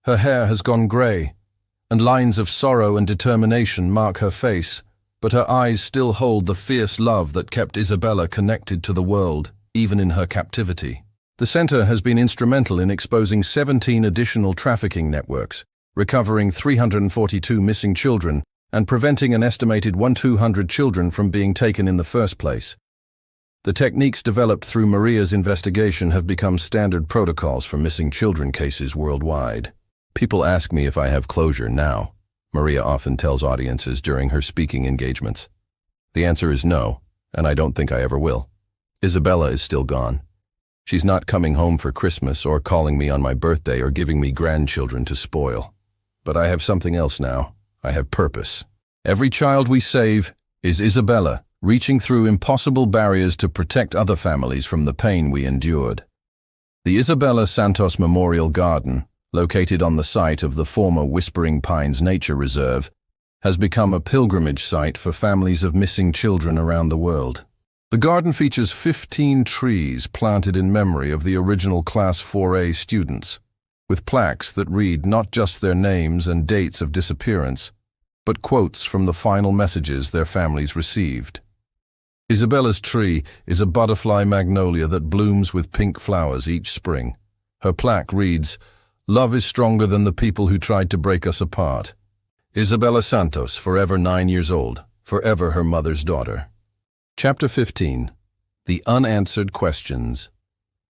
Speaker 4: Her hair has gone gray, and lines of sorrow and determination mark her face, but her eyes still hold the fierce love that kept Isabella connected to the world, even in her captivity. The center has been instrumental in exposing 17 additional trafficking networks, recovering 342 missing children, and preventing an estimated 1,200 children from being taken in the first place. The techniques developed through Maria's investigation have become standard protocols for missing children cases worldwide. People ask me if I have closure now, Maria often tells audiences during her speaking engagements. The answer is no, and I don't think I ever will. Isabella is still gone. She's not coming home for Christmas or calling me on my birthday or giving me grandchildren to spoil. But I have something else now. I have purpose. Every child we save is Isabella, reaching through impossible barriers to protect other families from the pain we endured. The Isabella Santos Memorial Garden, located on the site of the former Whispering Pines Nature Reserve, has become a pilgrimage site for families of missing children around the world. The garden features 15 trees planted in memory of the original Class 4A students, with plaques that read not just their names and dates of disappearance, but quotes from the final messages their families received. Isabella's tree is a butterfly magnolia that blooms with pink flowers each spring. Her plaque reads, "Love is stronger than the people who tried to break us apart." Isabella Santos, forever 9 years old, forever her mother's daughter. Chapter 15. The Unanswered Questions.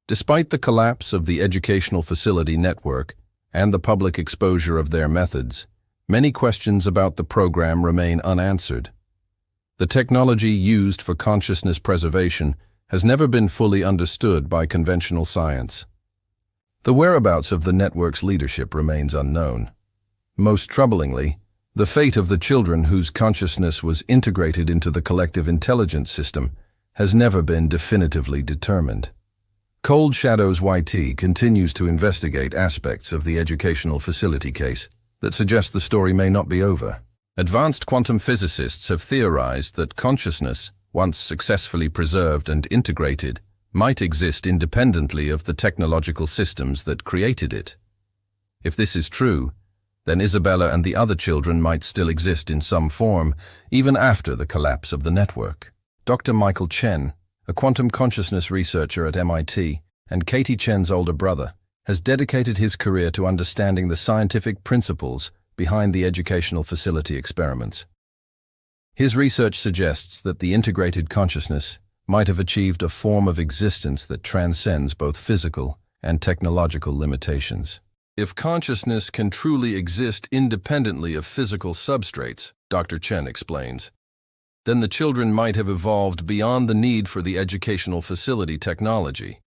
Speaker 4: Despite the collapse of the educational facility network and the public exposure of their methods, many questions about the program remain unanswered. The technology used for consciousness preservation has never been fully understood by conventional science. The whereabouts of the network's leadership remains unknown. Most troublingly, the fate of the children whose consciousness was integrated into the collective intelligence system has never been definitively determined. Cold Shadows YT continues to investigate aspects of the educational facility case that suggest the story may not be over. Advanced quantum physicists have theorized that consciousness, once successfully preserved and integrated, might exist independently of the technological systems that created it. If this is true, then Isabella and the other children might still exist in some form, even after the collapse of the network. Dr. Michael Chen, a quantum consciousness researcher at MIT and Katie Chen's older brother, has dedicated his career to understanding the scientific principles behind the educational facility experiments. His research suggests that the integrated consciousness might have achieved a form of existence that transcends both physical and technological limitations. If consciousness can truly exist independently of physical substrates, Dr. Chen explains, then the children might have evolved beyond the need for the educational facility technology.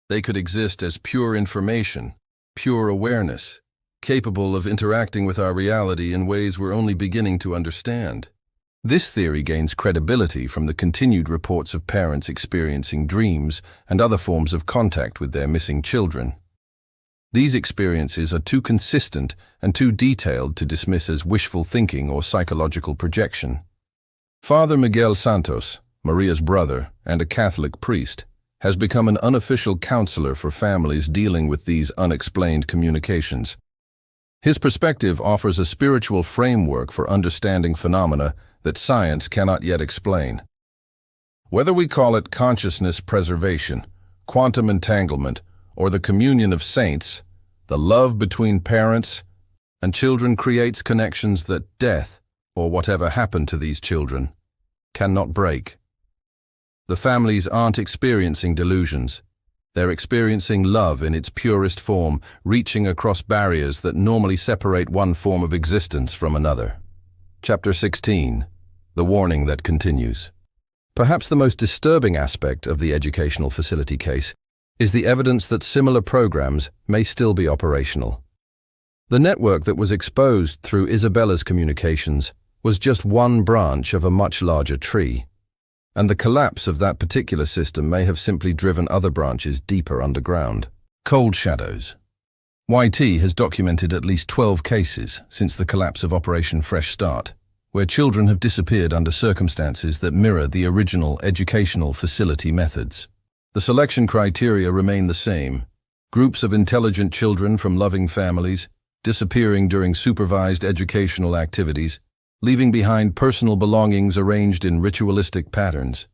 Speaker 4: They could exist as pure information, pure awareness, capable of interacting with our reality in ways we're only beginning to understand. This theory gains credibility from the continued reports of parents experiencing dreams and other forms of contact with their missing children. These experiences are too consistent and too detailed to dismiss as wishful thinking or psychological projection. Father Miguel Santos, Maria's brother and a Catholic priest, has become an unofficial counselor for families dealing with these unexplained communications. His perspective offers a spiritual framework for understanding phenomena that science cannot yet explain. Whether we call it consciousness preservation, quantum entanglement, or the communion of saints, the love between parents and children creates connections that death, or whatever happened to these children, cannot break. The families aren't experiencing delusions. They're experiencing love in its purest form, reaching across barriers that normally separate one form of existence from another. Chapter 16. The Warning That Continues. Perhaps the most disturbing aspect of the educational facility case is the evidence that similar programs may still be operational. The network that was exposed through Isabella's communications was just one branch of a much larger tree, and the collapse of that particular system may have simply driven other branches deeper underground. Cold Shadows. YT has documented at least 12 cases since the collapse of Operation Fresh Start, where children have disappeared under circumstances that mirror the original educational facility methods. The selection criteria remain the same: groups of intelligent children from loving families, disappearing during supervised educational activities, leaving behind personal belongings arranged in ritualistic patterns.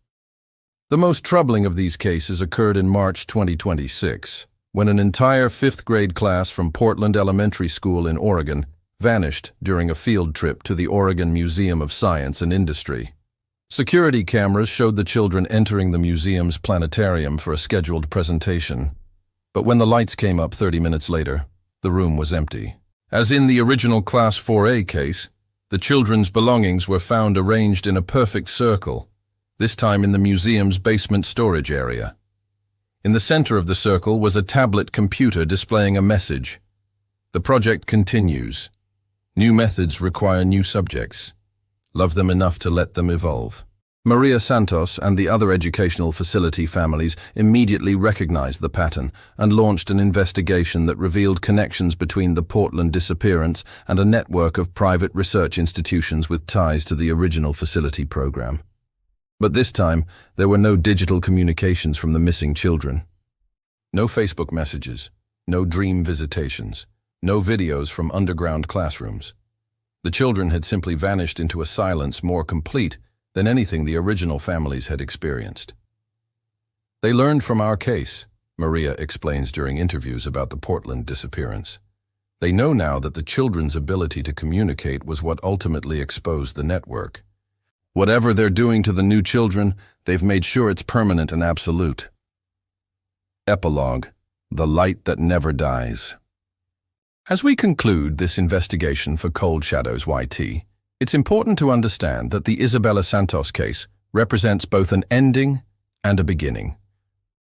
Speaker 4: The most troubling of these cases occurred in March 2026, when an entire fifth-grade class from Portland Elementary School in Oregon vanished during a field trip to the Oregon Museum of Science and Industry. Security cameras showed the children entering the museum's planetarium for a scheduled presentation, but when the lights came up 30 minutes later, the room was empty. As in the original Class 4A case, the children's belongings were found arranged in a perfect circle, this time in the museum's basement storage area. In the center of the circle was a tablet computer displaying a message. The project continues. New methods require new subjects. Love them enough to let them evolve. Maria Santos and the other educational facility families immediately recognized the pattern and launched an investigation that revealed connections between the Portland disappearance and a network of private research institutions with ties to the original facility program. But this time, there were no digital communications from the missing children. No Facebook messages, no dream visitations, no videos from underground classrooms. The children had simply vanished into a silence more complete than anything the original families had experienced. They learned from our case, Maria explains during interviews about the Portland disappearance. They know now that the children's ability to communicate was what ultimately exposed the network. Whatever they're doing to the new children, they've made sure it's permanent and absolute. Epilogue: The Light That Never Dies. As we conclude this investigation for Cold Shadows YT, it's important to understand that the Isabella Santos case represents both an ending and a beginning.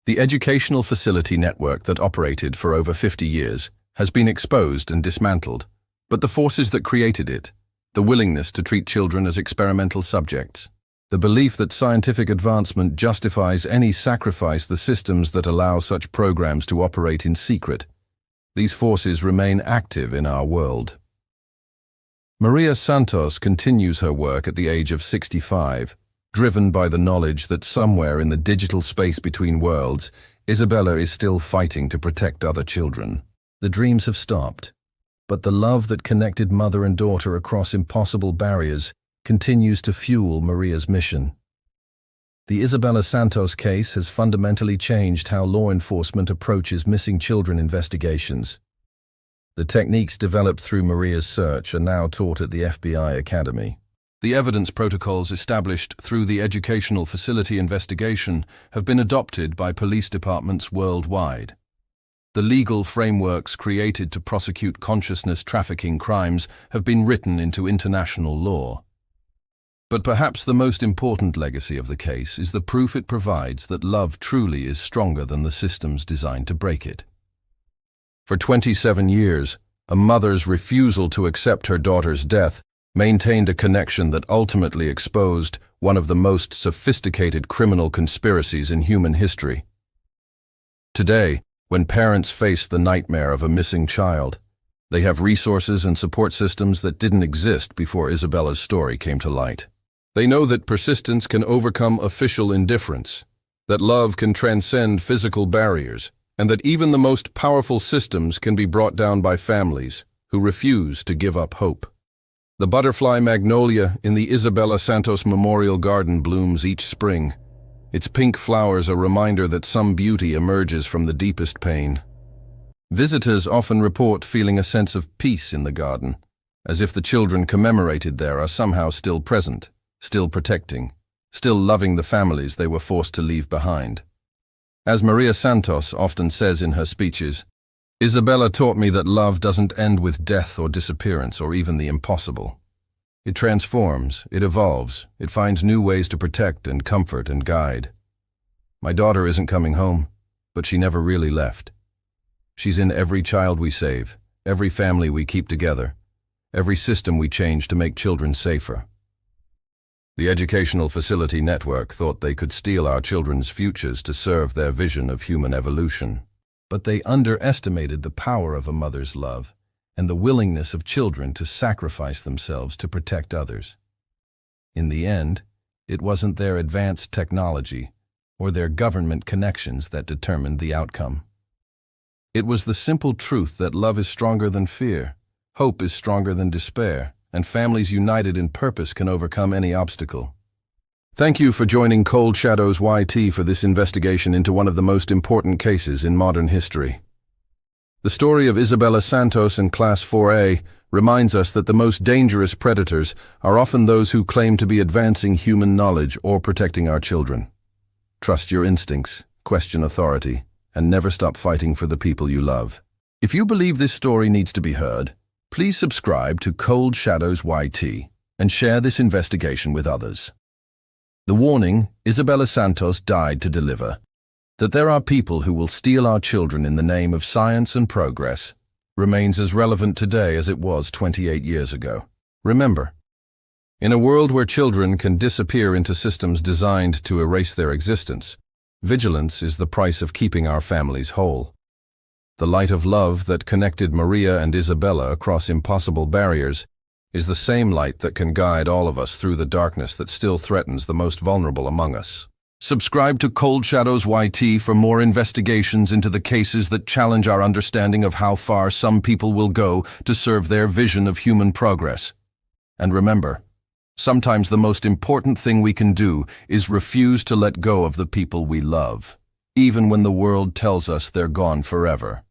Speaker 4: The educational facility network that operated for over 50 years has been exposed and dismantled, but the forces that created it, the willingness to treat children as experimental subjects, the belief that scientific advancement justifies any sacrifice, the systems that allow such programs to operate in secret, these forces remain active in our world. Maria Santos continues her work at the age of 65, driven by the knowledge that somewhere in the digital space between worlds, Isabella is still fighting to protect other children. The dreams have stopped, but the love that connected mother and daughter across impossible barriers continues to fuel Maria's mission. The Isabella Santos case has fundamentally changed how law enforcement approaches missing children investigations. The techniques developed through Maria's search are now taught at the FBI Academy. The evidence protocols established through the educational facility investigation have been adopted by police departments worldwide. The legal frameworks created to prosecute consciousness trafficking crimes have been written into international law. But perhaps the most important legacy of the case is the proof it provides that love truly is stronger than the systems designed to break it. For 27 years, a mother's refusal to accept her daughter's death maintained a connection that ultimately exposed one of the most sophisticated criminal conspiracies in human history. Today, when parents face the nightmare of a missing child, they have resources and support systems that didn't exist before Isabella's story came to light. They know that persistence can overcome official indifference, that love can transcend physical barriers, and that even the most powerful systems can be brought down by families who refuse to give up hope. The butterfly magnolia in the Isabella Santos Memorial Garden blooms each spring, its pink flowers a reminder that some beauty emerges from the deepest pain. Visitors often report feeling a sense of peace in the garden, as if the children commemorated there are somehow still present, still protecting, still loving the families they were forced to leave behind. As Maria Santos often says in her speeches, Isabella taught me that love doesn't end with death or disappearance or even the impossible. It transforms, it evolves, it finds new ways to protect and comfort and guide. My daughter isn't coming home, but she never really left. She's in every child we save, every family we keep together, every system we change to make children safer. The educational facility network thought they could steal our children's futures to serve their vision of human evolution. But they underestimated the power of a mother's love and the willingness of children to sacrifice themselves to protect others. In the end, it wasn't their advanced technology or their government connections that determined the outcome. It was the simple truth that love is stronger than fear, hope is stronger than despair, and families united in purpose can overcome any obstacle. Thank you for joining Cold Shadows YT for this investigation into one of the most important cases in modern history. The story of Isabella Santos and Class 4A reminds us that the most dangerous predators are often those who claim to be advancing human knowledge or protecting our children. Trust your instincts, question authority, and never stop fighting for the people you love. If you believe this story needs to be heard, please subscribe to Cold Shadows YT and share this investigation with others. The warning Isabella Santos died to deliver, that there are people who will steal our children in the name of science and progress, remains as relevant today as it was 28 years ago. Remember, in a world where children can disappear into systems designed to erase their existence, vigilance is the price of keeping our families whole. The light of love that connected Maria and Isabella across impossible barriers is the same light that can guide all of us through the darkness that still threatens the most vulnerable among us. Subscribe to Cold Shadows YT for more investigations into the cases that challenge our understanding of how far some people will go to serve their vision of human progress. And remember, Sometimes the most important thing we can do is refuse to let go of the people we love, even when the world tells us they're gone forever.